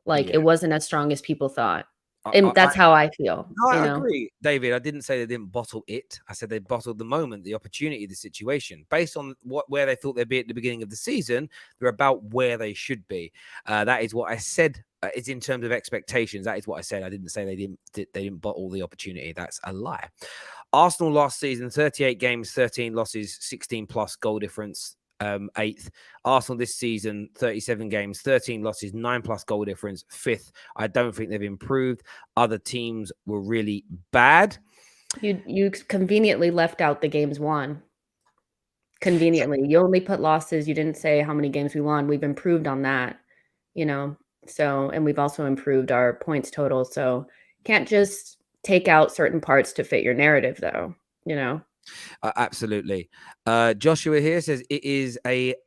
Like it wasn't as strong as people thought. And that's how I feel. No, I agree, David. I didn't say they didn't bottle it. I said they bottled the moment, the opportunity, the situation. Based on where they thought they'd be at the beginning of the season, they're about where they should be. That is what I said. It's in terms of expectations. That is what I said. I didn't say they didn't bottle the opportunity. That's a lie. Arsenal last season, 38 games, 13 losses, 16 plus goal difference. 8th. Arsenal this season, 37 games, 13 losses, 9 plus goal difference, 5th. I don't think they've improved. Other teams were really bad. You conveniently left out the games won. Conveniently. You only put losses. You didn't say how many games we won. We've improved on that, So, and we've also improved our points total. So can't just take out certain parts to fit your narrative, though, you know? Absolutely. Joshua here says it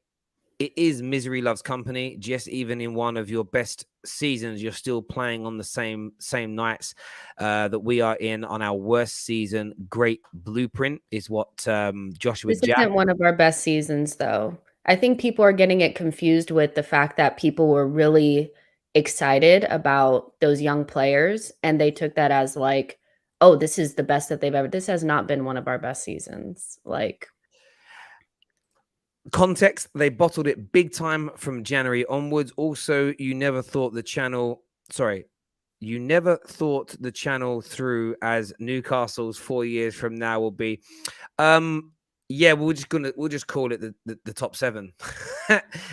is misery loves company. Just even in one of your best seasons, you're still playing on the same nights that we are in on our worst season. Great blueprint is what Joshua This Jack. isn't one of our best seasons, though. I think people are getting it confused with the fact that people were really excited about those young players, and they took that as like, oh, this is the best that they've ever. This has not been one of our best seasons. Like, context, they bottled it big time from January onwards. Also, you never thought the channel through as Newcastle's 4 years from now will be. Yeah, we'll just call it the top 7.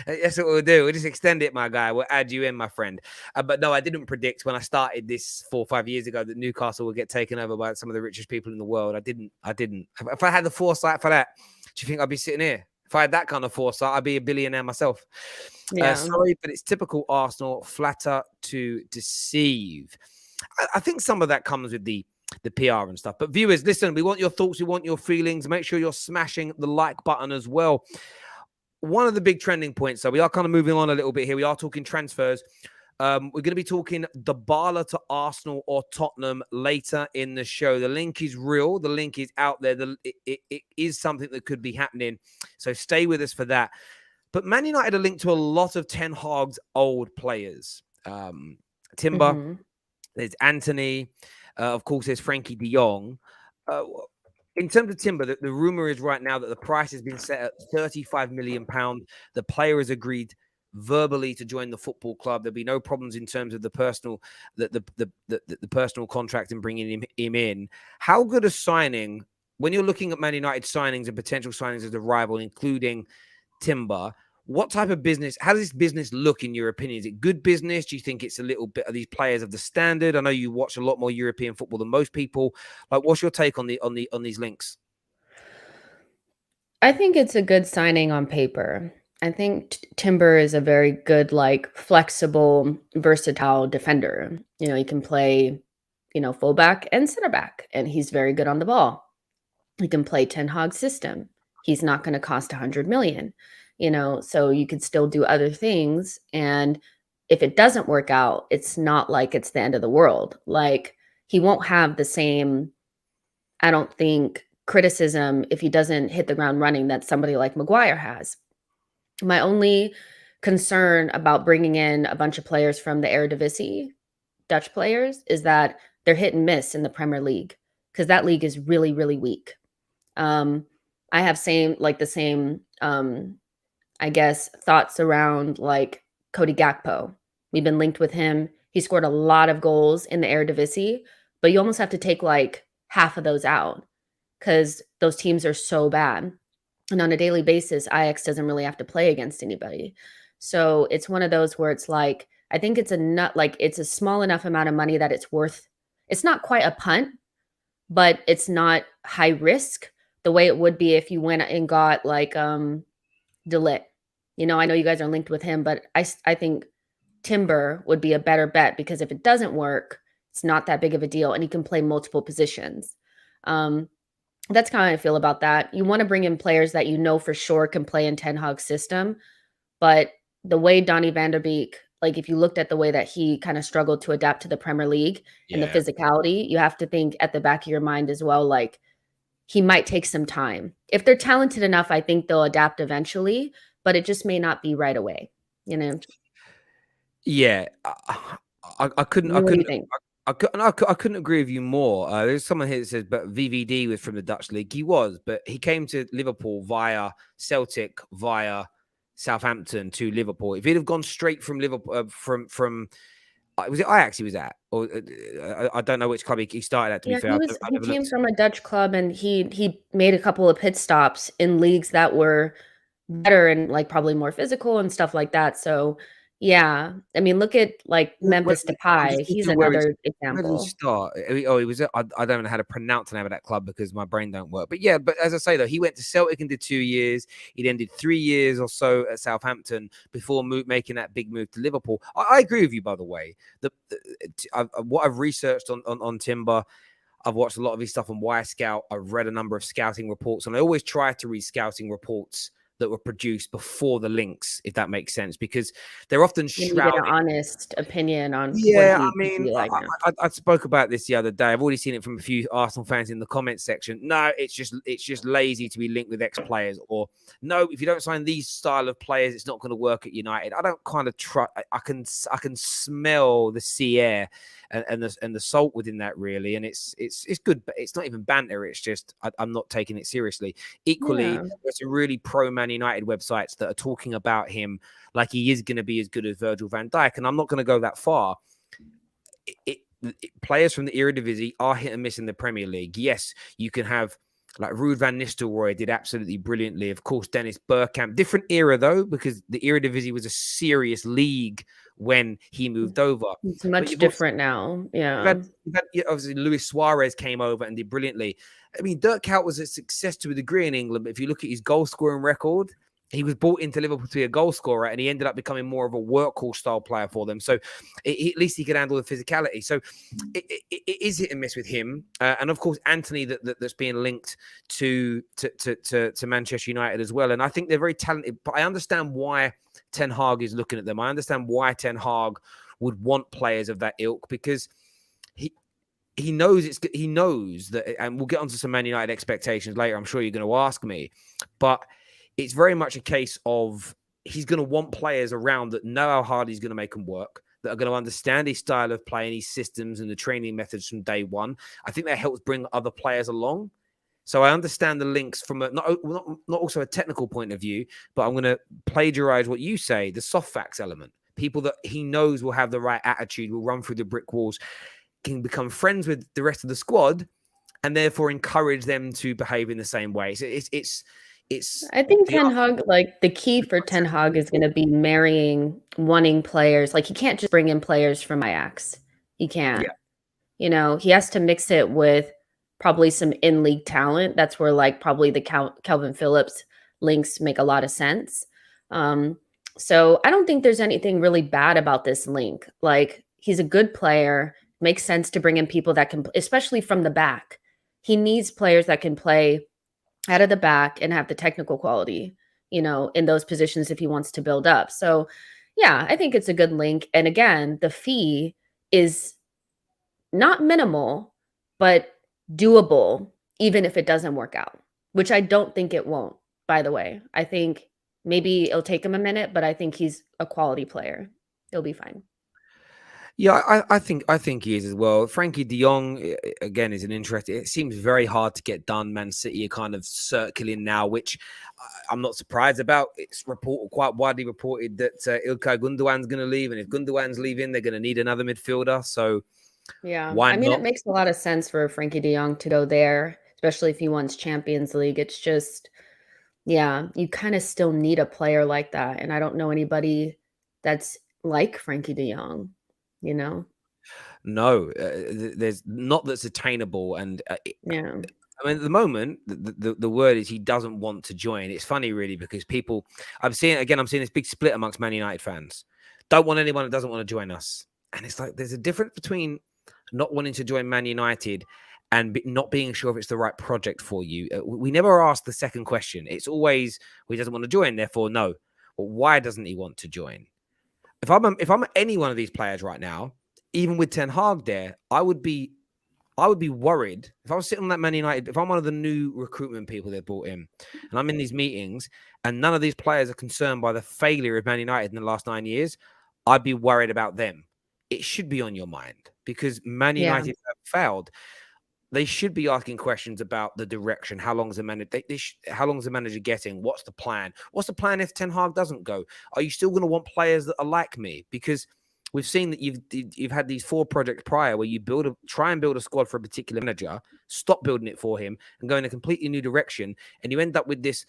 That's what we'll do. We'll just extend it, my guy. We'll add you in, my friend. But no, I didn't predict when I started this 4 or 5 years ago that Newcastle would get taken over by some of the richest people in the world. I didn't. If I had the foresight for that, do you think I'd be sitting here? If I had that kind of foresight, I'd be a billionaire myself. yeah. Sorry, but it's typical Arsenal, flatter to deceive. I think some of that comes with the PR and stuff. But viewers, listen, we want your thoughts. We want your feelings. Make sure you're smashing the like button as well. One of the big trending points, so we are kind of moving on a little bit here. We are talking transfers. We're going to be talking Dybala to Arsenal or Tottenham later in the show. The link is real. The link is out there. It is something that could be happening. So stay with us for that. But Man United are linked to a lot of Ten Hag's old players. Timber, there's Anthony. Of course, there's Frankie de Jong. In terms of Timber, the rumor is right now that the price has been set at £35 million. The player has agreed verbally to join the football club. There'll be no problems in terms of the personal contract and bringing him in. How good a signing, when you're looking at Man United signings and potential signings as a rival, including Timber, what type of business, how does this business look in your opinion? Is it good business? Do you think it's a little bit of these players of the standard? I know you watch a lot more European football than most people. Like, what's your take on these links? I think it's a good signing on paper. I think Timber is a very good, like, flexible, versatile defender. You know, he can play, fullback and center back, and he's very good on the ball. He can play Ten Hag's system. He's not going to cost 100 million, so you could still do other things. And if it doesn't work out, it's not like it's the end of the world. Like, he won't have the same, I don't think, criticism if he doesn't hit the ground running that somebody like Maguire has. My only concern about bringing in a bunch of players from the Eredivisie, Dutch players, is that they're hit and miss in the Premier League, because that league is really, really weak. I have the same I guess, thoughts around like Cody Gakpo. We've been linked with him. He scored a lot of goals in the Eredivisie, but you almost have to take like half of those out because those teams are so bad. And on a daily basis, Ajax doesn't really have to play against anybody. So it's one of those where it's like, I think it's it's a small enough amount of money that it's not quite a punt, but it's not high risk the way it would be if you went and got like De Ligt. I know you guys are linked with him, but I think Timber would be a better bet, because if it doesn't work, it's not that big of a deal, and he can play multiple positions. That's kind of how I feel about that. You want to bring in players that you know for sure can play in Ten Hag's system, but the way Donny van der Beek, like if you looked at the way that he kind of struggled to adapt to the Premier League and the physicality, you have to think at the back of your mind as well, like he might take some time. If they're talented enough, I think they'll adapt eventually, but it just may not be right away. Yeah, I couldn't. What do you think? I couldn't agree with you more. There's someone here that says, but VVD was from the Dutch league. He was, but he came to Liverpool via Celtic, via Southampton to Liverpool. If he'd have gone straight from Liverpool, from was it Ajax he was at, or I don't know which club he started at. To be fair, he came from a Dutch club, and he made a couple of pit stops in leagues that were better and like probably more physical and stuff like that. So yeah, I mean, look at like Memphis Depay. He's another example. Where did he start? Oh, he was. I don't know how to pronounce the name of that club because my brain don't work. But yeah, but as I say though, he went to Celtic and did 2 years. He then did 3 years or so at Southampton before making that big move to Liverpool. I agree with you, by the way. What I've researched on Timber, I've watched a lot of his stuff on Y Scout. I've read a number of scouting reports, and I always try to read scouting reports that were produced before the links, if that makes sense, because they're often You get an shrouded. honest opinion on what Yeah, I he could mean, be like now. I spoke about this the other day. I've already seen it from a few Arsenal fans in the comments section. No, it's just lazy to be linked with ex-players, or no, if you don't sign these style of players, it's not going to work at United. I don't kind of try. I can smell the sea air and the salt within that, really, and it's good, but it's not even banter. It's just I'm not taking it seriously. Equally, Yeah. there's some really pro Man United websites that are talking about him like he is going to be as good as Virgil van Dijk, and I'm not going to go that far. Players from the Eredivisie are hit and miss in the Premier League. Yes, you can have like Ruud van Nistelrooy did absolutely brilliantly. Of course, Dennis Bergkamp. Different era though, because the Eredivisie was a serious league when he moved over. It's much different now. Yeah. Obviously, Luis Suarez came over and did brilliantly. I mean, Dirk Kuyt was a success to a degree in England, but if you look at his goal scoring record, he was brought into Liverpool to be a goal scorer, and he ended up becoming more of a workhorse style player for them. So at least he could handle the physicality. So it is hit and miss with him, and of course Anthony that's being linked to Manchester United as well. And I think they're very talented. But I understand why Ten Hag is looking at them. I understand why Ten Hag would want players of that ilk, because he knows that, and we'll get onto some Man United expectations later. I'm sure you're going to ask me, but it's very much a case of he's going to want players around that know how hard he's going to make them work, that are going to understand his style of play and his systems and the training methods from day one. I think that helps bring other players along. So I understand the links from not also a technical point of view, but I'm going to plagiarize what you say, the soft facts element. People that he knows will have the right attitude, will run through the brick walls, can become friends with the rest of the squad, and therefore encourage them to behave in the same way. So I think Ten Hag, like the key for Ten Hag is going to be marrying wanting players. Like he can't just bring in players from Ajax. He can't. Yeah. You know, he has to mix it with probably some in-league talent. That's where like probably the Calvin Phillips links make a lot of sense. So I don't think there's anything really bad about this link. Like he's a good player. Makes sense to bring in people that can, especially from the back. He needs players that can play out of the back and have the technical quality, you know, in those positions if he wants to build up. So yeah, I think it's a good link. And again, the fee is not minimal, but doable, even if it doesn't work out, which I don't think it won't, by the way. I think maybe it'll take him a minute, but I think he's a quality player. He'll be fine. Yeah, I think he is as well. Frankie de Jong, again, is an interesting. It seems very hard to get done. Man City are kind of circling now, which I'm not surprised about. It's quite widely reported that Ilkay Gundogan's going to leave, and if Gundogan's leaving, they're going to need another midfielder. So yeah, why I mean, not? it makes a lot of sense for Frankie de Jong to go there, especially if he wants Champions League. It's just, yeah, you kind of still need a player like that, and I don't know anybody that's like Frankie de Jong. You know? No, there's not that's attainable. And Yeah. I mean, at the moment, the word is he doesn't want to join. It's funny, really, because I'm seeing this big split amongst Man United fans. Don't want anyone that doesn't want to join us. And it's like, there's a difference between not wanting to join Man United and not being sure if it's the right project for you. We never ask the second question. It's always, well, he doesn't want to join, therefore no. Well, why doesn't he want to join? If I'm any one of these players right now, even with Ten Hag there, I would be worried if I was sitting on that Man United. If I'm one of the new recruitment people they brought in, and I'm in these meetings, and none of these players are concerned by the failure of Man United in the last 9 years, I'd be worried about them. It should be on your mind because Man United have failed. They should be asking questions about the direction. How long is the manager? How long is the manager getting? What's the plan? What's the plan if Ten Hag doesn't go? Are you still going to want players that are like me? Because we've seen that you've had these 4 projects prior where you try and build a squad for a particular manager, stop building it for him, and go in a completely new direction, and you end up with this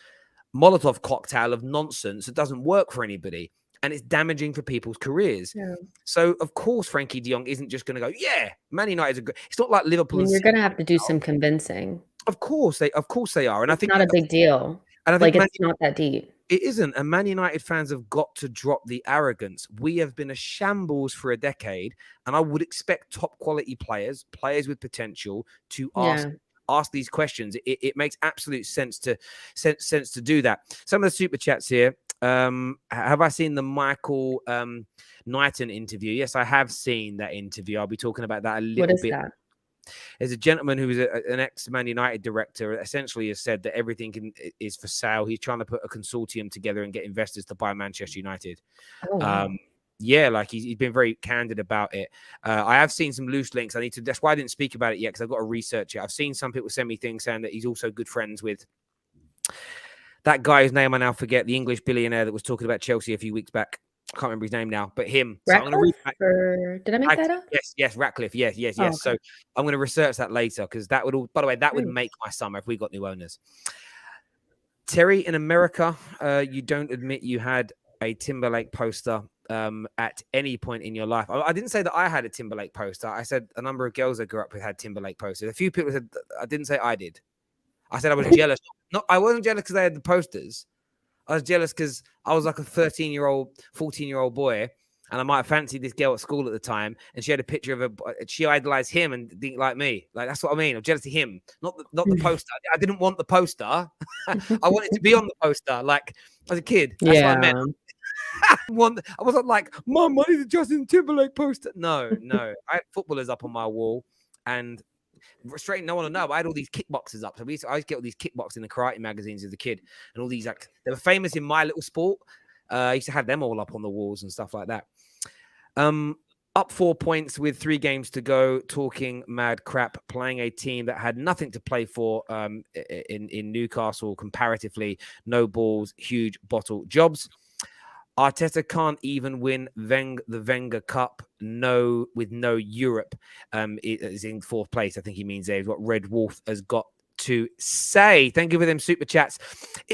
Molotov cocktail of nonsense that doesn't work for anybody. And it's damaging for people's careers. Yeah. So, of course, Frankie de Jong isn't just going to go, yeah, Man United's a good. It's not like Liverpool. I mean, you're going to have to do some convincing. Of course they are. And it's I think not a big deal. And I think it's not that deep. It isn't. And Man United fans have got to drop the arrogance. We have been a shambles for a decade, and I would expect top quality players, players with potential, to ask these questions. It makes absolute sense to do that. Some of the super chats here. Have I seen the Michael Knighton interview? Yes, I have seen that interview. I'll be talking about that a little bit. That? There's a gentleman who is an ex-Man United director, essentially has said that everything is for sale. He's trying to put a consortium together and get investors to buy Manchester United. Oh, wow. Yeah, like he's been very candid about it. I have seen some loose links. That's why I didn't speak about it yet, because I've got to research it. I've seen some people send me things saying that he's also good friends with that guy whose name I now forget, the English billionaire that was talking about Chelsea a few weeks back. I can't remember his name now, but him. So I'm going to read back. Did I make that up? Yes, Ratcliffe. Yes. Oh, okay. So I'm going to research that later, because that would all, by the way, that would make my summer if we got new owners. Terry, in America, you don't admit you had a Timberlake poster at any point in your life. I didn't say that I had a Timberlake poster. I said a number of girls I grew up with had Timberlake posters. A few people said, I didn't say I did. I said I was jealous. No, I wasn't jealous because they had the posters. I was jealous because I was like a 13-year-old, 14-year-old boy, and I might have fancied this girl at school at the time, and she had a picture of her. She idolized him and didn't like me. Like, that's what I mean. I'm jealous of him, not the poster. I didn't want the poster. I wanted to be on the poster. Like, as a kid, that's what I meant. I wasn't like, Mom, I need a Justin Timberlake poster. No. I had footballers up on my wall, and straight, no one will know, but I had all these kickboxers up. So I used to get all these kickboxing and karate magazines as a kid, and all these, like, they were famous in my little sport. I used to have them all up on the walls and stuff like that. Up 4 points with 3 games to go, talking mad crap, playing a team that had nothing to play for in Newcastle comparatively. No balls, huge bottle jobs. Arteta can't even win the Wenger Cup. With no Europe. It is in 4th place. I think he means there is what Red Wolf has got to say. Thank you for them super chats.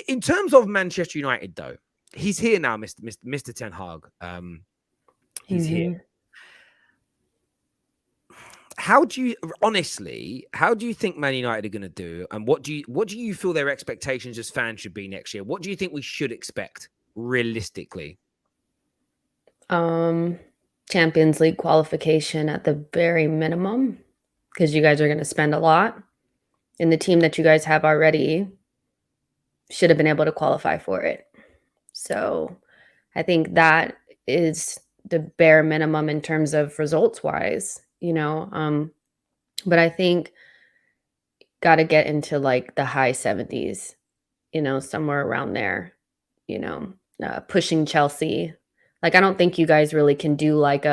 In terms of Manchester United, though, he's here now, Mr. Ten Hag. He's here. How do you think Man United are going to do, and what do you feel their expectations as fans should be next year? What do you think we should expect realistically? Champions League qualification at the very minimum, because you guys are going to spend a lot, and the team that you guys have already should have been able to qualify for it. So I think that is the bare minimum in terms of results wise, but I think got to get into like the high 70s, somewhere around there, pushing Chelsea. Like, I don't think you guys really can do like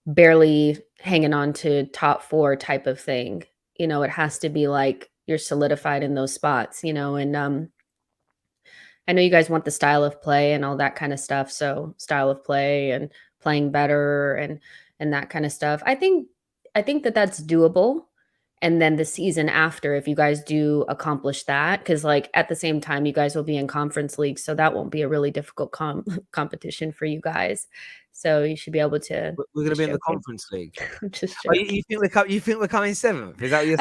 barely hanging on to top 4 type of thing. It has to be like you're solidified in those spots, and I know you guys want the style of play and all that kind of stuff. So style of play and playing better and that kind of stuff. I think that that's doable. And then the season after, if you guys do accomplish that, because like at the same time, you guys will be in conference league, so that won't be a really difficult competition for you guys. So you should be able to. We're going to be in the conference league. Just you think we're coming 7th? Is that what you're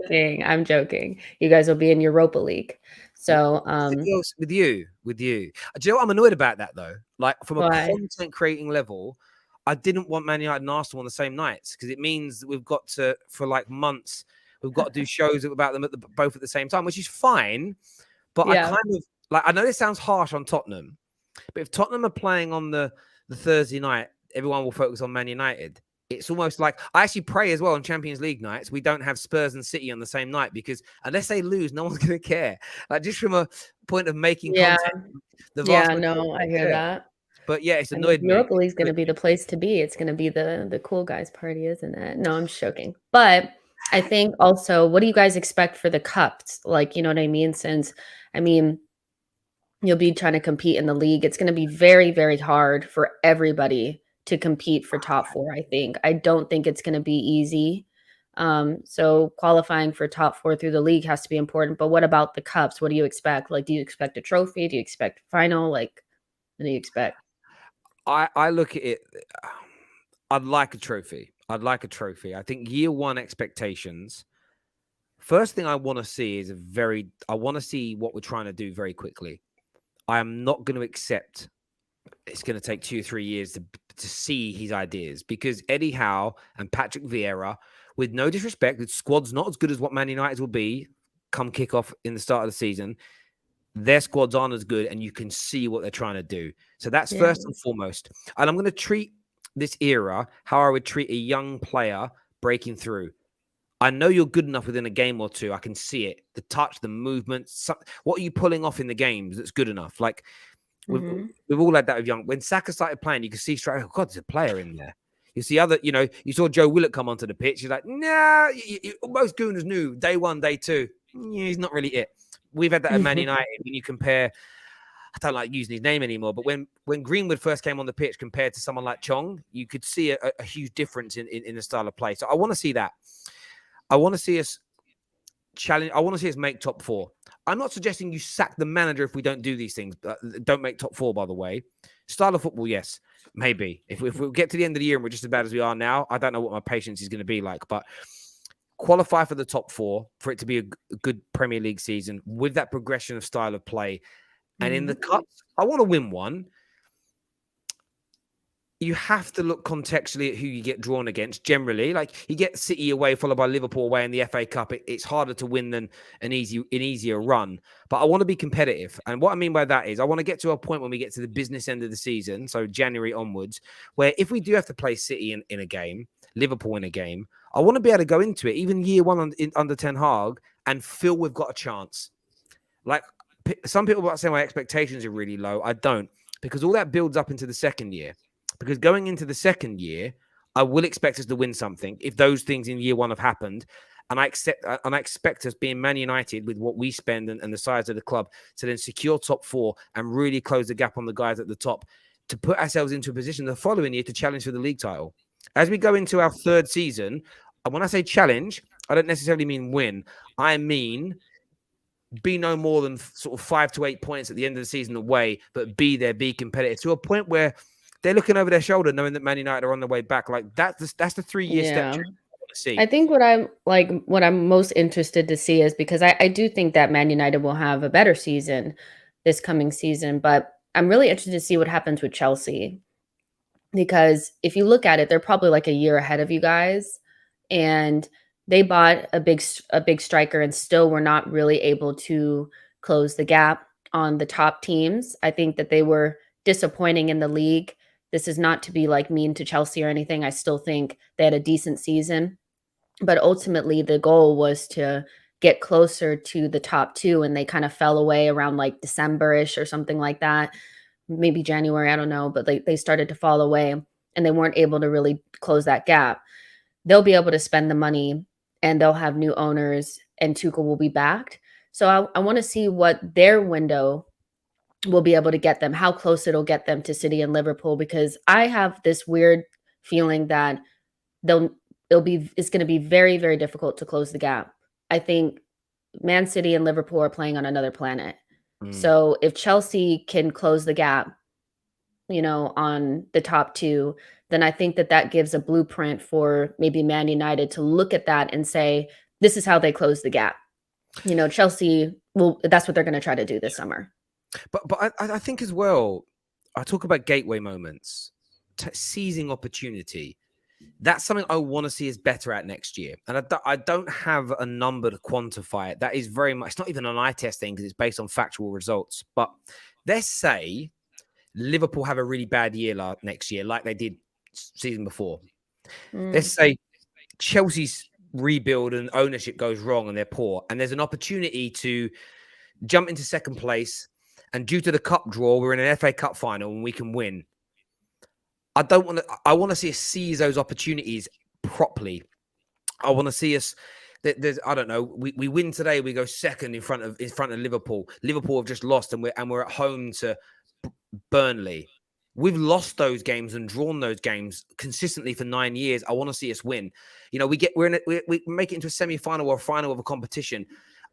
saying? I'm joking. You guys will be in Europa League. So with you. Do you know what I'm annoyed about that though? Like, from a content creating level, I didn't want Man United and Arsenal on the same nights, because it means that we've got to, for like months, we've got to do shows about them both at the same time, which is fine. But I kind of like, I know this sounds harsh on Tottenham, but if Tottenham are playing on the Thursday night, everyone will focus on Man United. It's almost like, I actually pray as well on Champions League nights we don't have Spurs and City on the same night, because unless they lose, no one's going to care. Like, just from a point of making content. I hear that. But yeah, it's annoyed me. Europa League's going to be the place to be. It's going to be the cool guys party, isn't it? No, I'm joking. But I think also, what do you guys expect for the cups? Like, you know what I mean? Since, you'll be trying to compete in the league. It's going to be very, very hard for everybody to compete for top 4, I think. I don't think it's going to be easy. So qualifying for top 4 through the league has to be important. But what about the cups? What do you expect? Like, do you expect a trophy? Do you expect final? Like, what do you expect? I look at it, I'd like a trophy. I think year 1 expectations, first thing I want to see is I want to see what we're trying to do very quickly. I am not going to accept it's going to take 2 or 3 years to see his ideas, because Eddie Howe and Patrick Vieira, with no disrespect, the squad's not as good as what Man United will be come kickoff in the start of the season. Their squads aren't as good, and you can see what they're trying to do. So that's first and foremost. And I'm going to treat this era how I would treat a young player breaking through. I know you're good enough within a game or two. I can see it. The touch, the movement. What are you pulling off in the games that's good enough? Like, we've all had that with young. When Saka started playing, you could see straight away, oh, God, there's a player in there. You see other, you saw Joe Willett come onto the pitch. You're like, nah, most Gooners knew day one, day two. Yeah, he's not really it. We've had that at Man United when you compare. I don't like using his name anymore, but when Greenwood first came on the pitch compared to someone like Chong, you could see a huge difference in the style of play. So I want to see that. I want to see us challenge. I want to see us make top 4. I'm not suggesting you sack the manager if we don't do these things. Don't make top 4, by the way. Style of football, yes, maybe. If we get to the end of the year and we're just as bad as we are now, I don't know what my patience is going to be like. But qualify for the top 4 for it to be a good Premier League season with that progression of style of play. And in the cups, I want to win one. You have to look contextually at who you get drawn against. Generally, like you get City away, followed by Liverpool away in the FA Cup. It's harder to win than an easier run. But I want to be competitive, and what I mean by that is I want to get to a point when we get to the business end of the season, so January onwards, where if we do have to play City in a game, Liverpool in a game, I want to be able to go into it, even year one under Ten Hag, and feel we've got a chance. Like some people might say my expectations are really low. I don't, because all that builds up into the second year. Because going into the second year, I will expect us to win something if those things in year one have happened. And I expect us, being Man United, with what we spend and the size of the club, to then secure top 4 and really close the gap on the guys at the top, to put ourselves into a position the following year to challenge for the league title. As we go into our 3rd season, and when I say challenge, I don't necessarily mean win. I mean be no more than sort of 5 to 8 points at the end of the season away, but be there, be competitive, to a point where they're looking over their shoulder, knowing that Man United are on their way back. Like that's the 3-year step I want to see. I think what I'm most interested to see is, because I do think that Man United will have a better season this coming season, but I'm really interested to see what happens with Chelsea, because if you look at it, they're probably like a year ahead of you guys, and they bought a big striker and still were not really able to close the gap on the top teams. I think that they were disappointing in the league. This is not to be like mean to Chelsea or anything. I still think they had a decent season, but ultimately the goal was to get closer to the top 2, and they kind of fell away around like December-ish or something like that. Maybe January, I don't know, but they started to fall away and they weren't able to really close that gap. They'll be able to spend the money and they'll have new owners and Tuchel will be backed. So I want to see what their window will be able to get them, how close it'll get them to City and Liverpool, because I have this weird feeling that it's going to be very, very difficult to close the gap. I think Man City and Liverpool are playing on another planet. So if Chelsea can close the gap, on the top 2, then I think that gives a blueprint for maybe Man United to look at that and say, this is how they close the gap. Chelsea that's what they're going to try to do this summer. But I think as well, I talk about gateway moments, seizing opportunity. That's something I want to see us better at next year. And I don't have a number to quantify it. That is very much, it's not even an eye test thing because it's based on factual results. But let's say Liverpool have a really bad year next year, like they did season before. Let's say Chelsea's rebuild and ownership goes wrong and they're poor. And there's an opportunity to jump into second place. And due to the cup draw, we're in an FA Cup final and we can win. I want to see us seize those opportunities properly. I want to see us. I don't know. We win today. We go second in front of Liverpool. Liverpool have just lost, and we're at home to Burnley. We've lost those games and drawn those games consistently for 9 years. I want to see us win. We make it into a semi-final or a final of a competition.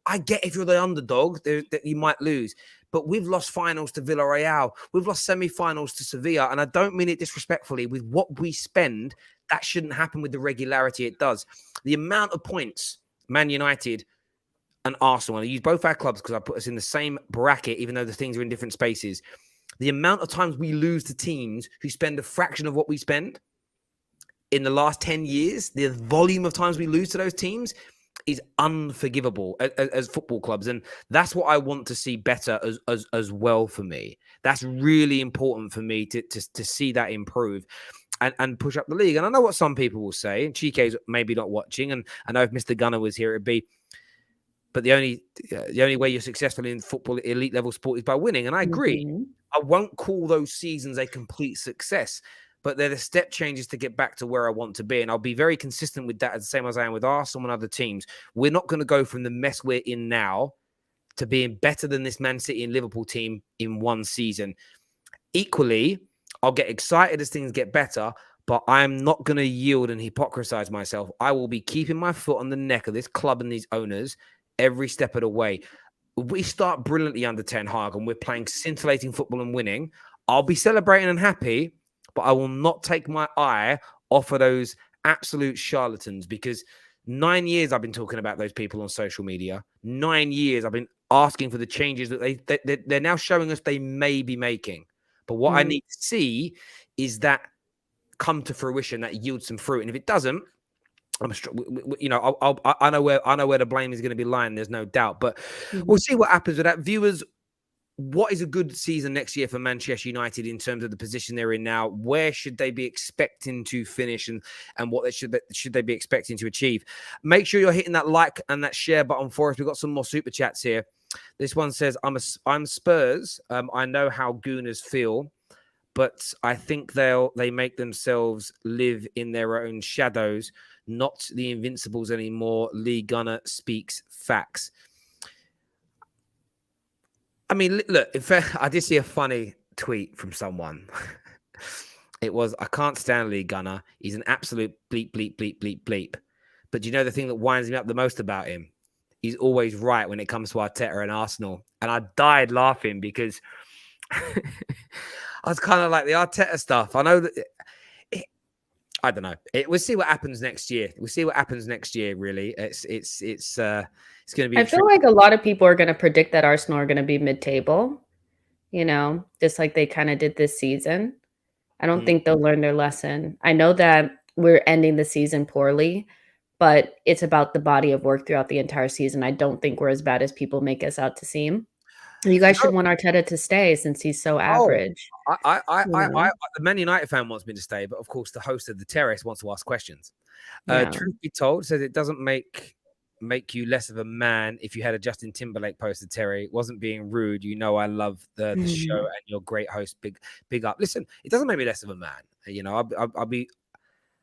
I get if you're the underdog that you might lose, but we've lost finals to Villarreal. We've lost semi-finals to Sevilla, and I don't mean it disrespectfully. With what we spend, that shouldn't happen with the regularity it does. The amount of points Man United and Arsenal, and I use both our clubs because I put us in the same bracket, even though the things are in different spaces. The amount of times we lose to teams who spend a fraction of what we spend in the last 10 years, the volume of times we lose to those teams is unforgivable as football clubs. And that's what I want to see better as well for me. That's really important for me to see that improve and push up the league. And I know what some people will say, and Chike's maybe not watching, and I know if Mr. Gunner was here, it'd be, but the only way you're successful in football, elite level sport, is by winning. And I agree. Mm-hmm. I won't call those seasons a complete success, but they're the step changes to get back to where I want to be. And I'll be very consistent with that, as the same as I am with Arsenal and other teams. We're not going to go from the mess we're in now to being better than this Man City and Liverpool team in one season. Equally, I'll get excited as things get better, but I'm not going to yield and hypocrisize myself. I will be keeping my foot on the neck of this club and these owners every step of the way. We start brilliantly under Ten Hag and we're playing scintillating football and winning. I'll be celebrating and happy, but I will not take my eye off of those absolute charlatans, because 9 years I've been talking about those people on social media. 9 years I've been asking for the changes that they're now showing us they may be making. But what I need to see is that come to fruition, that yields some fruit. And if it doesn't, I know where the blame is going to be lying. There's no doubt. But we'll see what happens with that. Viewers, what is a good season next year for Manchester United in terms of the position they're in now? Where should they be expecting to finish, and what should they be expecting to achieve? Make sure you're hitting that like and that share button for us. We've got some more super chats here. This one says, I'm Spurs. I know how Gooners feel, but I think they make themselves live in their own shadows, not the Invincibles anymore. Lee Gunner speaks facts. I mean, look, in fact, I did see a funny tweet from someone. It was, I can't stand Lee Gunner. He's an absolute bleep, bleep, bleep, bleep, bleep. But do you know the thing that winds me up the most about him? He's always right when it comes to Arteta and Arsenal. And I died laughing because I was kind of like, the Arteta stuff. I know that... I don't know. We'll see what happens next year. Really. It's going to be... I feel like a lot of people are going to predict that Arsenal are going to be mid-table, just like they kind of did this season. I don't think they'll learn their lesson. I know that we're ending the season poorly, but it's about the body of work throughout the entire season. I don't think we're as bad as people make us out to seem. You guys should want Arteta to stay since he's so average. The Man United fan wants me to stay, but of course the host of the Terrace wants to ask questions. Truth be told, says it doesn't make you less of a man if you had a Justin Timberlake poster, Terry. Wasn't being rude. I love the show and you're great host. Big up. Listen, it doesn't make me less of a man.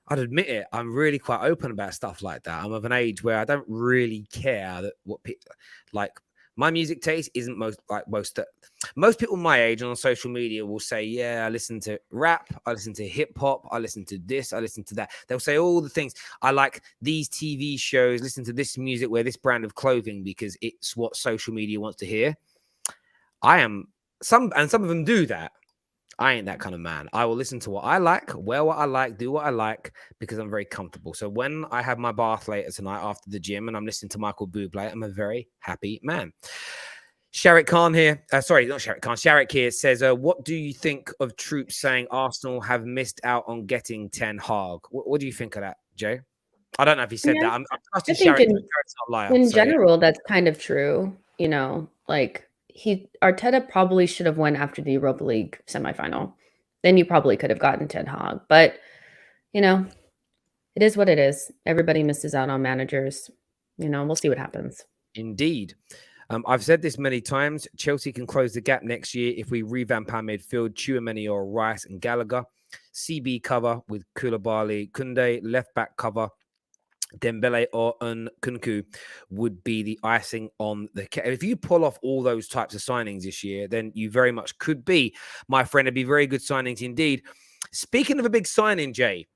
I'd admit it. I'm really quite open about stuff like that. I'm of an age where I don't really care that what people like. My music taste isn't most people my age on social media will say, yeah, I listen to rap, I listen to hip hop, I listen to this, I listen to that. They'll say all the things. I like these TV shows, listen to this music, wear this brand of clothing because it's what social media wants to hear. Some of them do that. I ain't that kind of man. I will listen to what I like, wear what I like, do what I like, because I'm very comfortable. So when I have my bath later tonight after the gym and I'm listening to Michael Bublé, I'm a very happy man. Sharik Khan here. Sorry, not Sharik Khan. Sharik here says, what do you think of Troops saying Arsenal have missed out on getting Ten Hag? What do you think of that, Jay? I don't know if he said that. I'm trusting Sharik. In general, that's kind of true. Arteta probably should have went after the Europa League semifinal. Then you probably could have gotten Ten Hag. But, it is what it is. Everybody misses out on managers. We'll see what happens. Indeed. I've said this many times. Chelsea can close the gap next year if we revamp our midfield. Tchouaméni or Rice and Gallagher. CB cover with Koulibaly, Koundé. Left back cover. Dembele or Nkunku would be the icing on the cake. If you pull off all those types of signings this year, then you very much could be, my friend. It'd be very good signings indeed. Speaking of a big signing, Jay,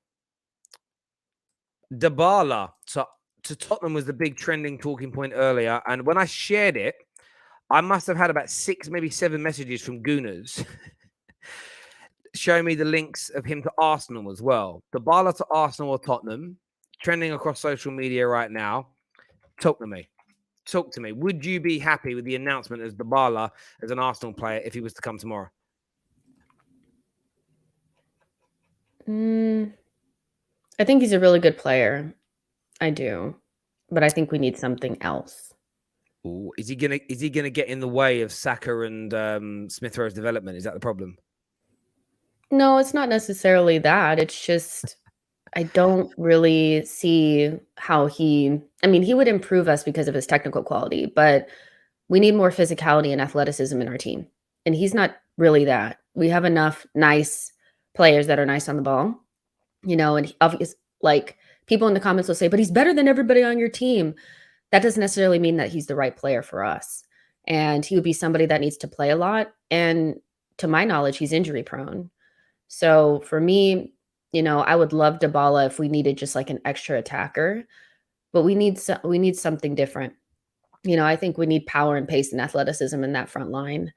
Dybala to Tottenham was the big trending talking point earlier. And when I shared it, I must have had about 6, maybe 7 messages from Gooners showing me the links of him to Arsenal as well. Dybala to Arsenal or Tottenham. Trending across social media right now. Talk to me. Talk to me. Would you be happy with the announcement as Dybala as an Arsenal player if he was to come tomorrow? I think he's a really good player. I do. But I think we need something else. Ooh, is he gonna get in the way of Saka and Smith Rowe's development? Is that the problem? No, it's not necessarily that. It's just I don't really see how he would improve us because of his technical quality, but we need more physicality and athleticism in our team. And he's not really that. We have enough nice players that are nice on the ball, and obvious like people in the comments will say, but he's better than everybody on your team. That doesn't necessarily mean that he's the right player for us. And he would be somebody that needs to play a lot. And to my knowledge, he's injury prone. So for me, I would love Dybala if we needed just like an extra attacker, but we need something different. I think we need power and pace and athleticism in that front line.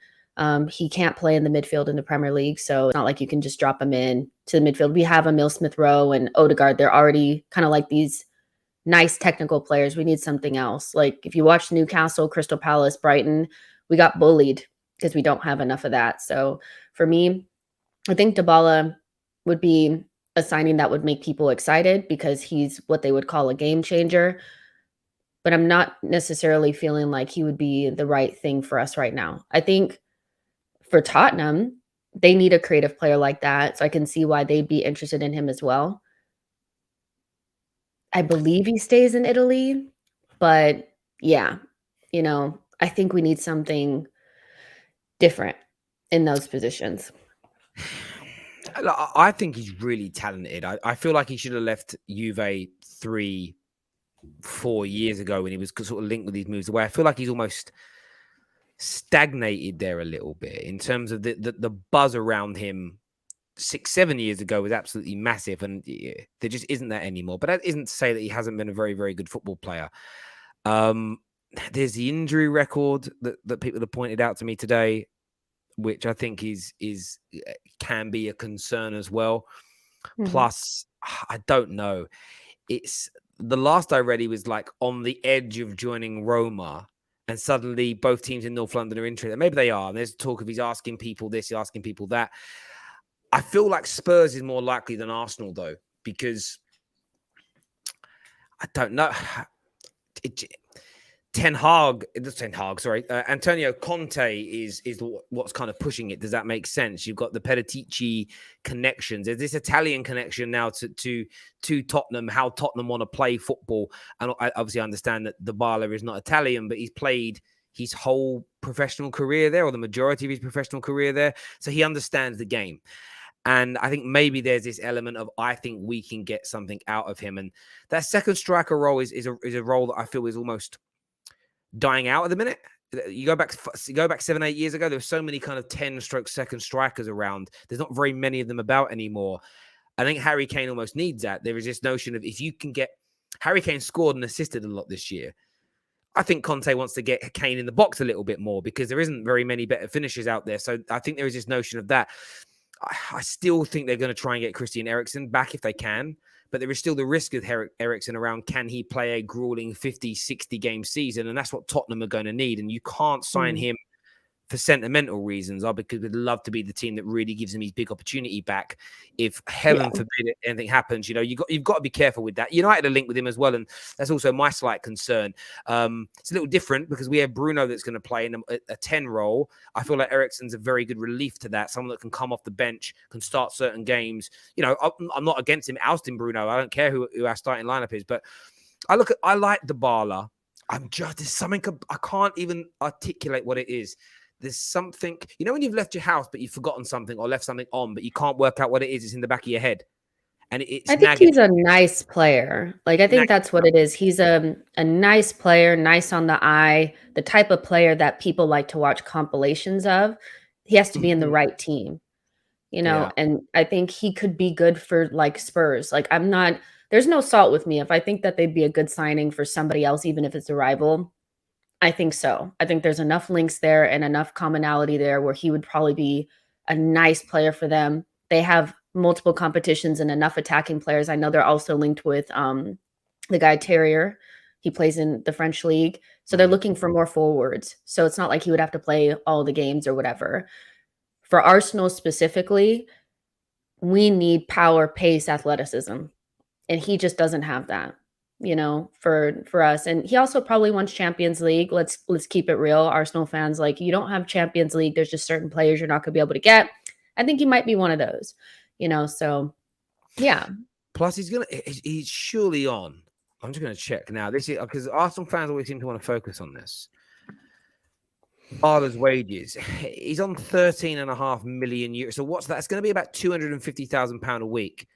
He can't play in the midfield in the Premier League, so it's not like you can just drop him in to the midfield. We have Emil Smith Rowe and Odegaard. They're already kind of like these nice technical players. We need something else. Like if you watch Newcastle, Crystal Palace, Brighton, we got bullied because we don't have enough of that. So for me, I think Dybala would be a signing that would make people excited because he's what they would call a game changer. But I'm not necessarily feeling like he would be the right thing for us right now. I think for Tottenham, they need a creative player like that. So I can see why they'd be interested in him as well. I believe he stays in Italy, but yeah, I think we need something different in those positions. I think he's really talented. I feel like he should have left Juve 3-4 years ago when he was sort of linked with these moves away. I feel like he's almost stagnated there a little bit in terms of the buzz around him 6-7 years ago was absolutely massive, and there just isn't that anymore. But that isn't to say that he hasn't been a very, very good football player. There's the injury record that people have pointed out to me today, which I think can be a concern as well. Mm-hmm. Plus, I don't know. It's the last I read, he was like on the edge of joining Roma, and suddenly both teams in North London are interested. Maybe they are. And there's talk of he's asking people this, he's asking people that. I feel like Spurs is more likely than Arsenal, though, because I don't know. Antonio Conte is what's kind of pushing it. Does that make sense? You've got the Paratici connections. There's this Italian connection now to Tottenham, how Tottenham want to play football. And I obviously understand that Dybala is not Italian, but he's played his whole professional career there, or the majority of his professional career there. So he understands the game. And I think maybe there's this element of, I think we can get something out of him. And that second striker role is a role that I feel is almost dying out at the minute. You go back 7-8 years ago, there were so many kind of 10-stroke second strikers around. There's not very many of them about anymore. I think Harry Kane almost needs that. There is this notion of, if you can get Harry Kane scored and assisted a lot this year. I think Conte wants to get Kane in the box a little bit more because there isn't very many better finishers out there. So I think there is this notion of that. I still think they're going to try and get Christian Eriksen back if they can, but there is still the risk of Eriksen around. Can he play a grueling 50, 60 game season? And that's what Tottenham are going to need. And you can't sign him for sentimental reasons, because we'd love to be the team that really gives him his big opportunity back. If heaven forbid anything happens, you've got to be careful with that. United are linked with him as well, and that's also my slight concern. It's a little different because we have Bruno that's going to play in a 10 role. I feel like Eriksen's a very good relief to that, someone that can come off the bench, can start certain games. I'm not against him ousting Bruno. I don't care who our starting lineup is, but I like Dybala. There's something I can't even articulate what it is. There's something, when you've left your house, but you've forgotten something or left something on, but you can't work out what it is. It's in the back of your head. And I think he's a nice player. I think that's what it is. He's a nice player, nice on the eye, the type of player that people like to watch compilations of. He has to be in the right team, and I think he could be good for Spurs. There's no salt with me. If I think that they'd be a good signing for somebody else, even if it's a rival, I think so. I think there's enough links there and enough commonality there where he would probably be a nice player for them. They have multiple competitions and enough attacking players. I know they're also linked with the guy Terrier. He plays in the French league. So they're looking for more forwards. So it's not like he would have to play all the games or whatever. For Arsenal specifically, we need power, pace, athleticism. And he just doesn't have that, for us. And he also probably wants Champions League. Let's keep it real. Arsenal fans, like, you don't have Champions League. There's just certain players you're not going to be able to get. I think he might be one of those, so yeah. Plus, he's surely on. I'm just going to check now. This is because Arsenal fans always seem to want to focus on this. Bala's wages. He's on 13.5 million euros. So what's that? It's going to be about £250,000 a week.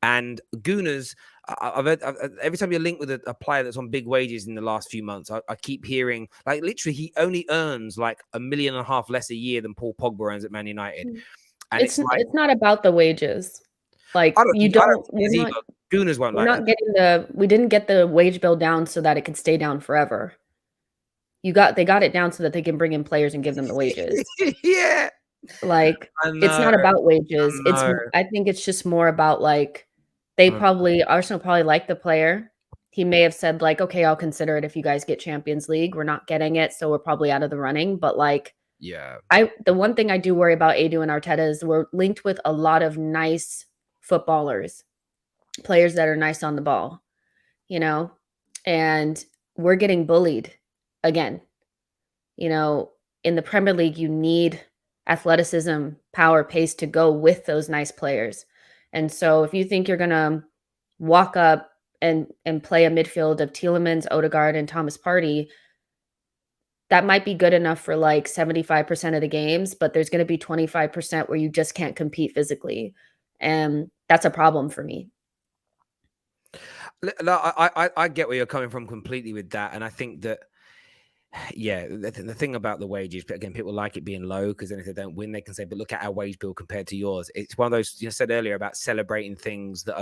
And Gooners, every time you're linked with a player that's on big wages in the last few months, I keep hearing, like, literally he only earns like £1.5 million less a year than Paul Pogba earns at Man United. And it's not about the wages. Like, Gooners won't like that. We didn't get the wage bill down so that it could stay down forever. They got it down so that they can bring in players and give them the wages. Yeah. Like, it's not about wages. I think it's just more about, like, Arsenal probably like the player. He may have said, like, okay, I'll consider it if you guys get Champions League. We're not getting it, so we're probably out of the running. But, like, yeah, the one thing I do worry about Edu and Arteta is we're linked with a lot of nice footballers, players that are nice on the ball, and we're getting bullied again. In the Premier League, you need athleticism, power, pace to go with those nice players. And so if you think you're going to walk up and play a midfield of Tielemans, Odegaard, and Thomas Partey, that might be good enough for like 75% of the games, but there's going to be 25% where you just can't compete physically. And that's a problem for me. I get where you're coming from completely with that. And I think that, yeah, the thing about the wages, but again, people like it being low because then if they don't win, they can say, but look at our wage bill compared to yours. It's one of those, you said earlier about celebrating things that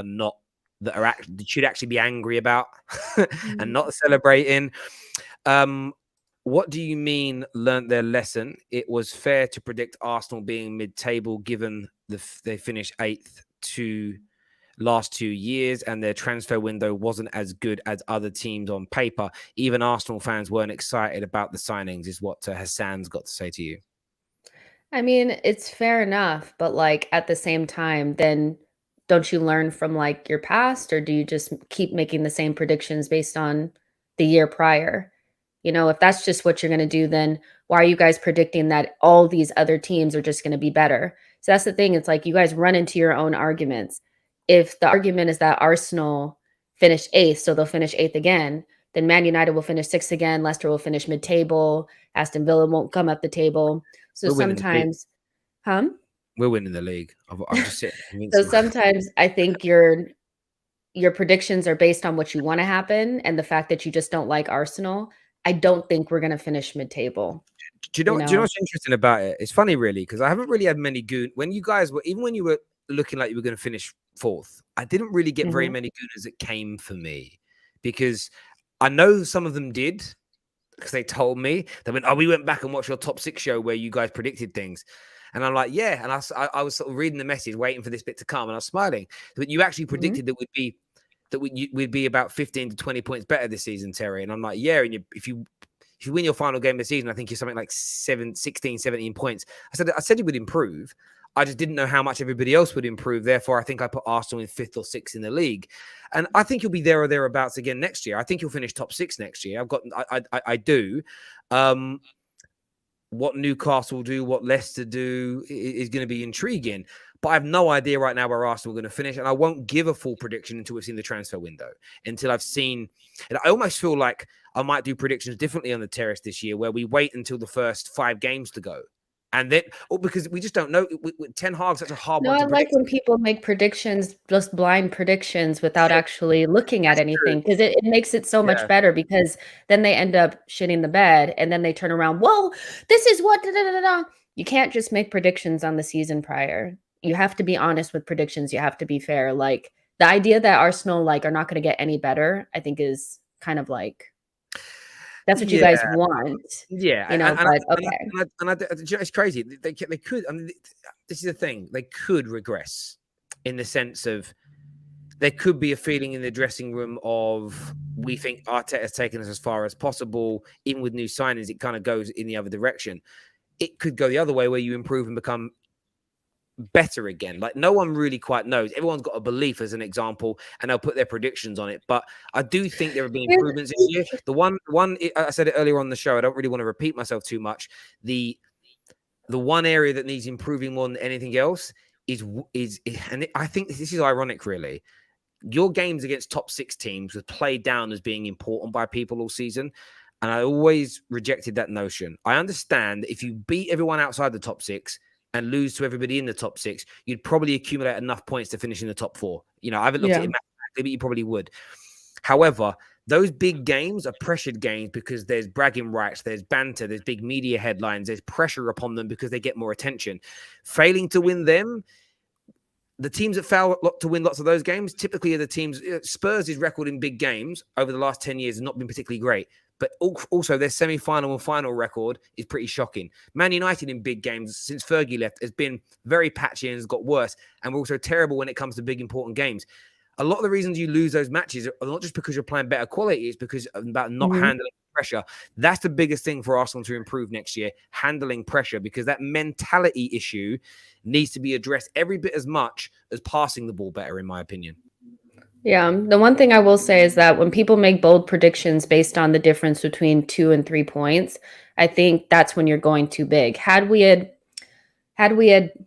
should actually be angry about and not celebrating. What do you mean learned their lesson? It was fair to predict Arsenal being mid-table given they finished 8th last 2 years and their transfer window wasn't as good as other teams on paper. Even Arsenal fans weren't excited about the signings, is what Hassan's got to say to you. I mean, it's fair enough, but like at the same time, then don't you learn from like your past, or do you just keep making the same predictions based on the year prior? If that's just what you're going to do, then why are you guys predicting that all these other teams are just going to be better? So that's the thing. It's like you guys run into your own arguments. If the argument is that Arsenal finished 8th, so they'll finish 8th again, then Man United will finish 6th again. Leicester will finish mid-table. Aston Villa won't come up the table. So sometimes, we're winning the league. I'm just sitting. So sometimes I think your predictions are based on what you want to happen and the fact that you just don't like Arsenal. I don't think we're going to finish mid-table. Do you know what's interesting about it? It's funny, really, because I haven't really had many when you guys were, even when you were looking like you were going to finish 4th, I didn't really get very many Gooners that came for me, because I know some of them did, because they told me. They went, we went back and watched your top 6 show where you guys predicted things. And I'm like, yeah. And I was sort of reading the message, waiting for this bit to come, and I was smiling. But you actually predicted that we'd be about 15 to 20 points better this season, Terry. And I'm like, yeah. And if you win your final game of the season, I think you're something like 16, 17 points. I said you would improve. I just didn't know how much everybody else would improve. Therefore, I think I put Arsenal in 5th or 6th in the league. And I think you'll be there or thereabouts again next year. I think you'll finish top 6 next year. I do. What Newcastle do, what Leicester do is going to be intriguing. But I have no idea right now where Arsenal are going to finish. And I won't give a full prediction until we've seen the transfer window, until I've seen. And I almost feel like I might do predictions differently on the terrace this year, where we wait until the first 5 games to go. And then, because we just don't know. Ten Hag's such a hard one to predict. I like when people make predictions, just blind predictions, without actually looking at anything, because it makes it so much better, because then they end up shitting the bed and then they turn around, whoa, this is what, da, da, da, da. You can't just make predictions on the season prior. You have to be honest with predictions. You have to be fair. Like, the idea that Arsenal are not going to get any better, I think is kind of like, that's what you guys want. Yeah. It's crazy. They could, I mean, this is the thing. They could regress in the sense of, there could be a feeling in the dressing room of we think Arteta's taken us as far as possible. Even with new signings, it kind of goes in the other direction. It could go the other way where you improve and become better again. Like no one really quite knows. Everyone's got a belief as an example, and they'll put their predictions on it. But I do think there have been improvements this year. The one I said it earlier on the show. I don't really want to repeat myself too much. The one area that needs improving more than anything else is and I think this is ironic, really. Your games against top 6 teams was played down as being important by people all season. And I always rejected that notion. I understand if you beat everyone outside the top 6 and lose to everybody in the top 6, you'd probably accumulate enough points to finish in the top 4. You know, I haven't looked at it mathematically, but you probably would. However, those big games are pressured games because there's bragging rights, there's banter, there's big media headlines, there's pressure upon them because they get more attention. Failing to win them, the teams that fail to win lots of those games typically are the teams. Spurs' record in big games over the last 10 years has not been particularly great, but also their semi-final and final record is pretty shocking. Man United in big games since Fergie left has been very patchy and has got worse, and we're also terrible when it comes to big important games. A lot of the reasons you lose those matches are not just because you're playing better quality, it's because about not handling pressure. That's the biggest thing for Arsenal to improve next year, handling pressure, because that mentality issue needs to be addressed every bit as much as passing the ball better, in my opinion. Yeah, the one thing I will say is that when people make bold predictions based on the difference between 2 and 3 points, I think that's when you're going too big. Had we had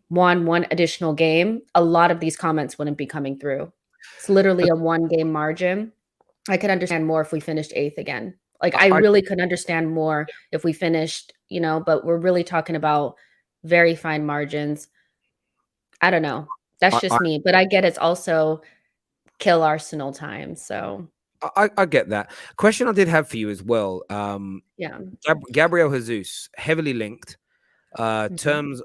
won one additional game, a lot of these comments wouldn't be coming through. It's literally a 1-game margin. I could understand more if we finished 8th again. Like I really could understand more if we finished, but we're really talking about very fine margins. I don't know. That's just me, but I get it's also kill Arsenal time. So I get that. Question I did have for you as well. yeah. Gabriel Jesus, heavily linked. Terms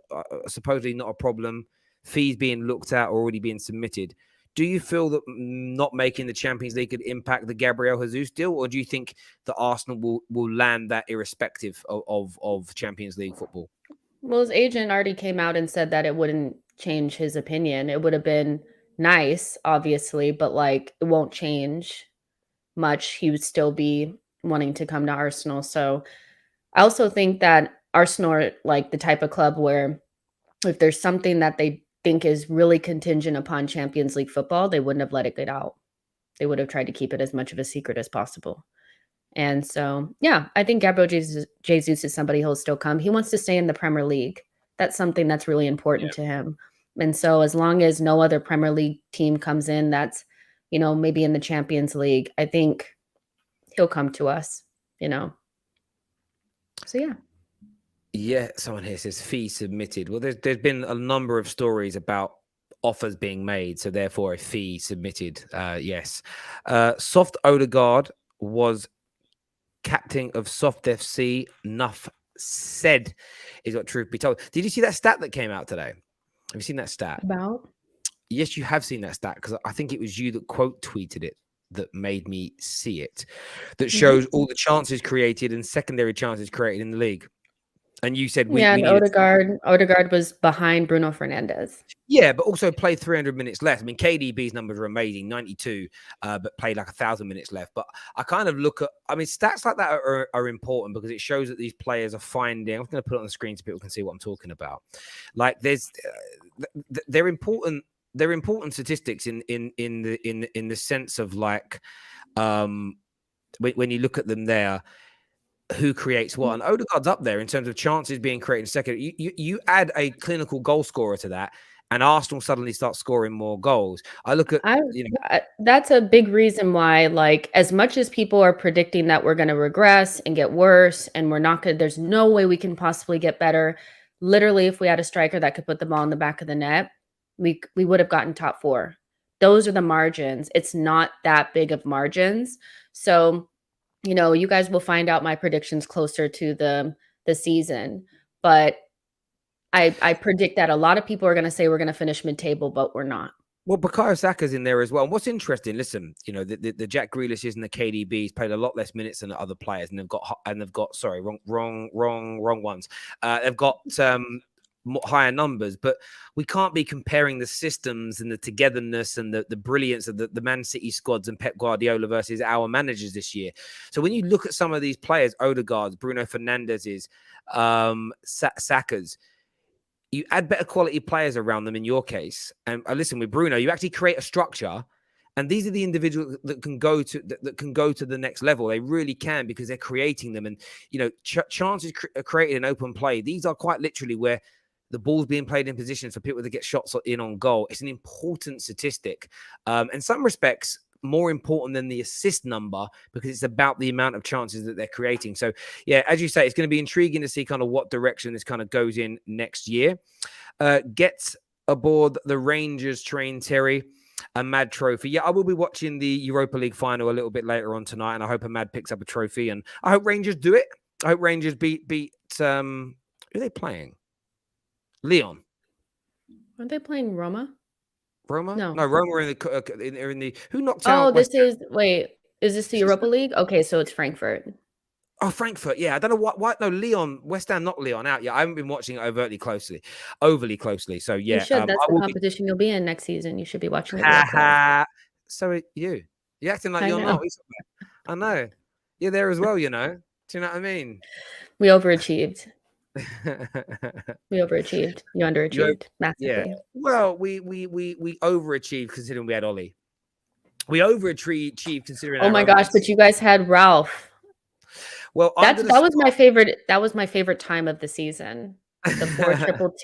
supposedly not a problem. Fees being looked at or already being submitted. Do you feel that not making the Champions League could impact the Gabriel Jesus deal, or do you think that Arsenal will land that irrespective of Champions League football? Well, his agent already came out and said that it wouldn't change his opinion. It would have been nice, obviously, but like it won't change much. He would still be wanting to come to Arsenal. So I also think that Arsenal are like the type of club where if there's something that they think is really contingent upon Champions League football, they wouldn't have let it get out. They would have tried to keep it as much of a secret as possible. And so, yeah, I think Gabriel Jesus is somebody who'll still come. He wants to stay in the Premier League. That's something that's really important to him. And so as long as no other Premier League team comes in that's, maybe in the Champions League, I think he'll come to us, So, yeah. Yeah, someone here says fee submitted. Well, there's been a number of stories about offers being made, so therefore a fee submitted. Yes. Soft Odegaard was captain of Soft FC. Enough said, is what truth be told. Did you see that stat that came out today? Have you seen that stat? About? Yes, you have seen that stat, because I think it was you that quote tweeted it that made me see it. That shows all the chances created and secondary chances created in the league. And you said we and Odegaard was behind Bruno Fernandes. Yeah, but also played 300 minutes less. I mean, KDB's numbers are amazing, 92, but played like 1,000 minutes left. But I kind of look at, stats like that are important because it shows that these players are finding. I'm going to put it on the screen so people can see what I'm talking about. Like, they're important. They're important statistics in the sense of like, when you look at them there. Who creates what? And Odegaard's up there in terms of chances being created in second. You add a clinical goal scorer to that, and Arsenal suddenly start scoring more goals. I look at that's a big reason why, like, as much as people are predicting that we're going to regress and get worse, and we're not going. There's no way we can possibly get better. Literally, if we had a striker that could put the ball in the back of the net, we would have gotten top 4. Those are the margins. It's not that big of margins. So. You guys will find out my predictions closer to the season, but I predict that a lot of people are going to say we're going to finish mid-table, but we're not. Well, Bukayo Saka's in there as well. And what's interesting, listen, the Jack Grealishes and the KDBs played a lot less minutes than the other players, and they've got sorry, wrong ones. They've got higher numbers, but we can't be comparing the systems and the togetherness and the brilliance of the Man City squads and Pep Guardiola versus our managers this year. So when you look at some of these players, Odegaard's, Bruno Fernandes's, Saka's, you add better quality players around them in your case. And listen, with Bruno, you actually create a structure. And these are the individuals that can go to the next level. They really can, because they're creating them. And, you know, chances are created in open play. These are quite literally where the ball's being played in position for people to get shots in on goal. It's an important statistic. In some respects, more important than the assist number, because it's about the amount of chances that they're creating. So, yeah, as you say, it's going to be intriguing to see kind of what direction this kind of goes in next year. Get aboard the Rangers train, Terry. A Mad trophy. Yeah, I will be watching the Europa League final a little bit later on tonight, and I hope a Mad picks up a trophy, and I hope Rangers do it. I hope Rangers beat who are they playing? Leon. Aren't they playing Roma? Roma? No, Roma are in the who knocked out. Oh, is this the Europa League? Okay, so it's Frankfurt. Oh, Frankfurt. Yeah, I don't know why. No, Leon, West Ham knocked Leon out. Yeah, I haven't been watching it overly closely. So yeah, You should. That's the competition you'll be in next season. You should be watching it. So you're acting like I you're know. not. I know. You're there as well, you know. Do you know what I mean? We overachieved. We overachieved. You underachieved massively. Yeah. Well, we overachieved considering we had Ollie. We overachieved considering. Oh my gosh! But you guys had Ralph. Well, that was my favorite. That was my favorite time of the season. The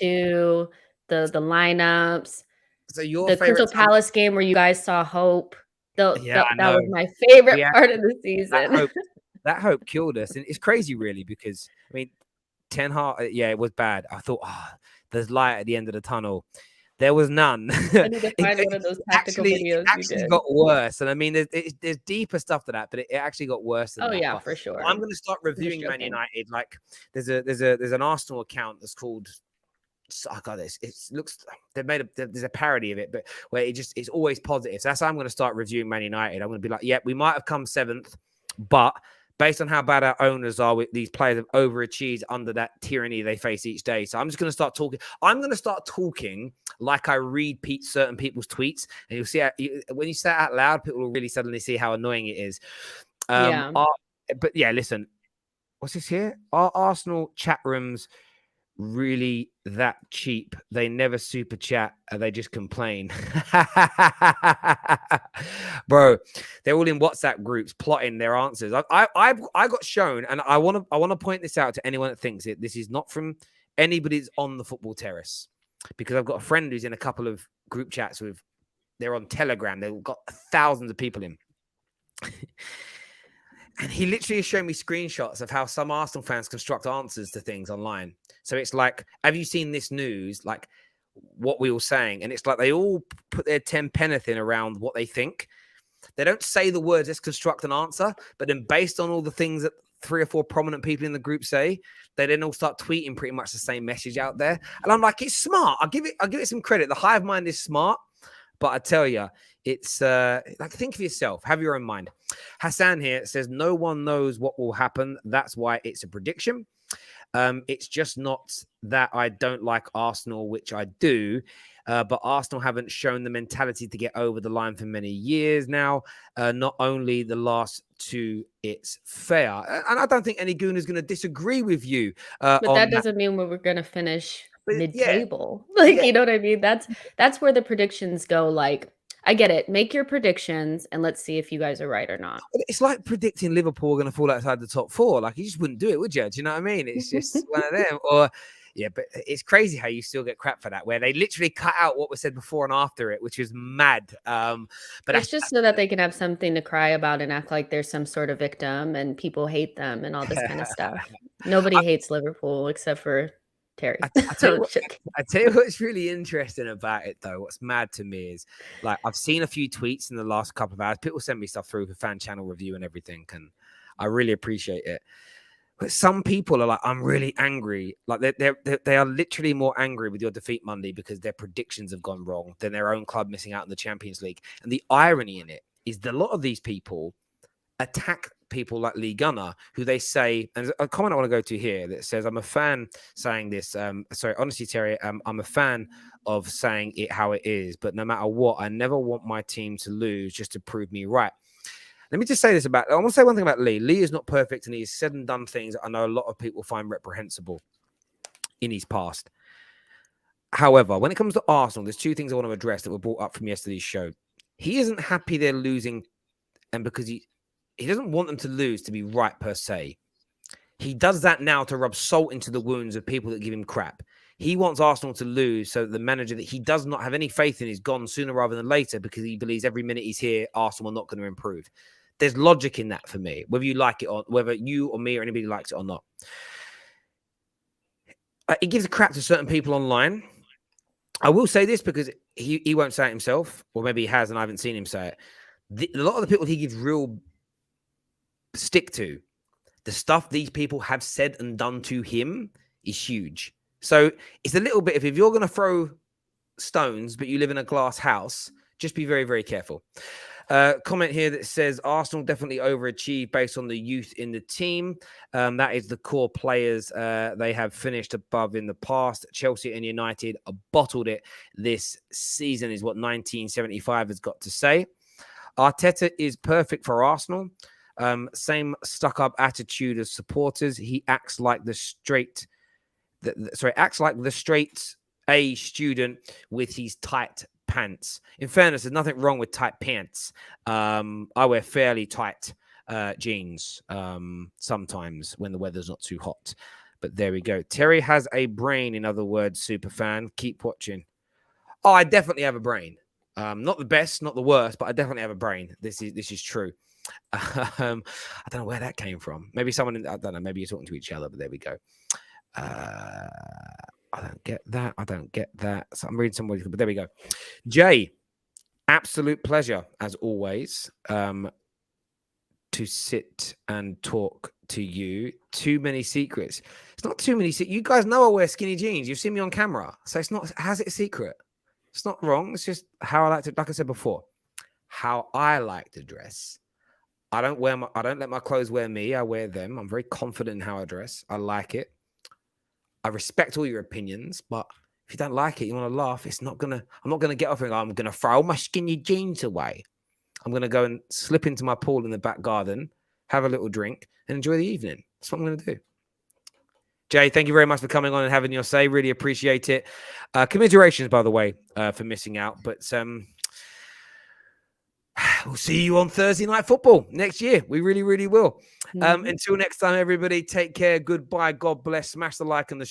4-2-2, the lineups. So your the Crystal Palace game where you guys saw hope. That was my favorite part of the season. That hope killed us, and it's crazy, really, because I mean, Ten Hag, yeah, it was bad. I thought, there's light at the end of the tunnel. There was none. I need to find one of those tactical videos. It actually got worse, and I mean, there's deeper stuff to that, but it actually got worse than that. Oh yeah, for sure. I'm going to start reviewing Man United. Like, there's an Arsenal account that's called. I got this. It looks there's a parody of it, but where it's always positive. So that's how I'm going to start reviewing Man United. I'm going to be like, yeah, we might have come 7th, but based on how bad our owners are, with these players have overachieved under that tyranny they face each day. So I'm just going to start talking. I'm going to start talking like I read certain people's tweets, and you'll see when you say it out loud, people will really suddenly see how annoying it is. But yeah, listen, what's this here? Are Arsenal chat rooms really that cheap? They never super chat, they just complain. Bro, they're all in WhatsApp groups plotting their answers. I got shown, and I want to point this out to anyone that thinks it. This is not from anybody that's on the football terrace, because I've got a friend who's in a couple of group chats they're on Telegram. They've got thousands of people in. And he literally has shown me screenshots of how some Arsenal fans construct answers to things online. So it's like, have you seen this news? Like what we were saying. And it's like they all put their 10 penneth in around what they think. They don't say the words, let's construct an answer. But then based on all the things that 3 or 4 prominent people in the group say, they then all start tweeting pretty much the same message out there. And I'm like, it's smart. I'll give it some credit. The hive mind is smart. But I tell you, it's like, think for yourself. Have your own mind. Hassan here says, no one knows what will happen. That's why it's a prediction. It's just not that I don't like Arsenal, which I do. But Arsenal haven't shown the mentality to get over the line for many years now. Not only the last 2, it's fair. And I don't think any goon is going to disagree with you. But that doesn't mean we're going to finish mid-table. You know what I mean? That's where the predictions go. Like, I get it. Make your predictions and let's see if you guys are right or not. It's like predicting Liverpool are going to fall outside the top 4. Like, you just wouldn't do it, would you? Do you know what I mean? It's just one of them. Or, yeah, but it's crazy how you still get crap for that, where they literally cut out what was said before and after it, which is mad. But it's just so that they can have something to cry about and act like there's some sort of victim and people hate them and all this kind of stuff. Nobody hates Liverpool except for Terry. I tell you what's really interesting about it, though. What's mad to me is, like, I've seen a few tweets in the last couple of hours. People send me stuff through for fan channel review and everything, and I really appreciate it. But some people are like, I'm really angry. Like, they are literally more angry with your defeat Monday because their predictions have gone wrong than their own club missing out in the Champions League. And the irony in it is that a lot of these people attack people like Lee Gunner, who they say, and a comment I want to go to here that says, I'm a fan saying this. Sorry, honestly, Terry, I'm a fan of saying it how it is, but no matter what, I never want my team to lose just to prove me right. Let me just say this I want to say one thing about Lee. Lee is not perfect, and he's said and done things that I know a lot of people find reprehensible in his past. However, when it comes to Arsenal, there's two things I want to address that were brought up from yesterday's show. He isn't happy they're losing, and because he doesn't want them to lose to be right per se. He does that now to rub salt into the wounds of people that give him crap. He wants Arsenal to lose so that the manager that he does not have any faith in is gone sooner rather than later, because he believes every minute he's here, Arsenal are not going to improve. There's logic in that for me, whether you like it or whether you or me or anybody likes it or not. It gives a crap to certain people online. I will say this because he won't say it himself, or maybe he has and I haven't seen him say it. A lot of the people he gives real stick to, the stuff these people have said and done to him is huge. So it's a little bit if you're going to throw stones, but you live in a glass house, just be very, very careful. Comment here that says Arsenal definitely overachieved based on the youth in the team. That is the core players they have finished above in the past. Chelsea and United bottled it this season is what 1975 has got to say. Arteta is perfect for Arsenal. Same stuck-up attitude as supporters. He acts like the straight A student with his tight pants. In fairness, there's nothing wrong with tight pants. I wear fairly tight jeans sometimes when the weather's not too hot. But there we go. Terry has a brain, in other words, super fan. Keep watching. Oh, I definitely have a brain. Not the best, not the worst, but I definitely have a brain. This is true. I don't know where that came from. Maybe someone, I don't know, maybe you're talking to each other, but there we go. I don't get that. I don't get that. So I'm reading somebody, but there we go. Jay, absolute pleasure as always to sit and talk to you. Too many secrets. It's not too many secrets. You guys know I wear skinny jeans. You've seen me on camera. So it's not, how's it a secret? It's not wrong. It's just how I like to, like I said before, how I like to dress. I don't let my clothes wear me. I wear them. I'm very confident in how I dress. I like it. I respect all your opinions, but if you don't like it, you want to laugh, I'm not going to get off and go, I'm going to throw my skinny jeans away. I'm going to go and slip into my pool in the back garden, have a little drink, and enjoy the evening. That's what I'm going to do. Jay, thank you very much for coming on and having your say. Really appreciate it. Commiserations, by the way, for missing out. But we'll see you on Thursday Night Football next year. We really, really will. Until next time, everybody, take care. Goodbye. God bless. Smash the like and the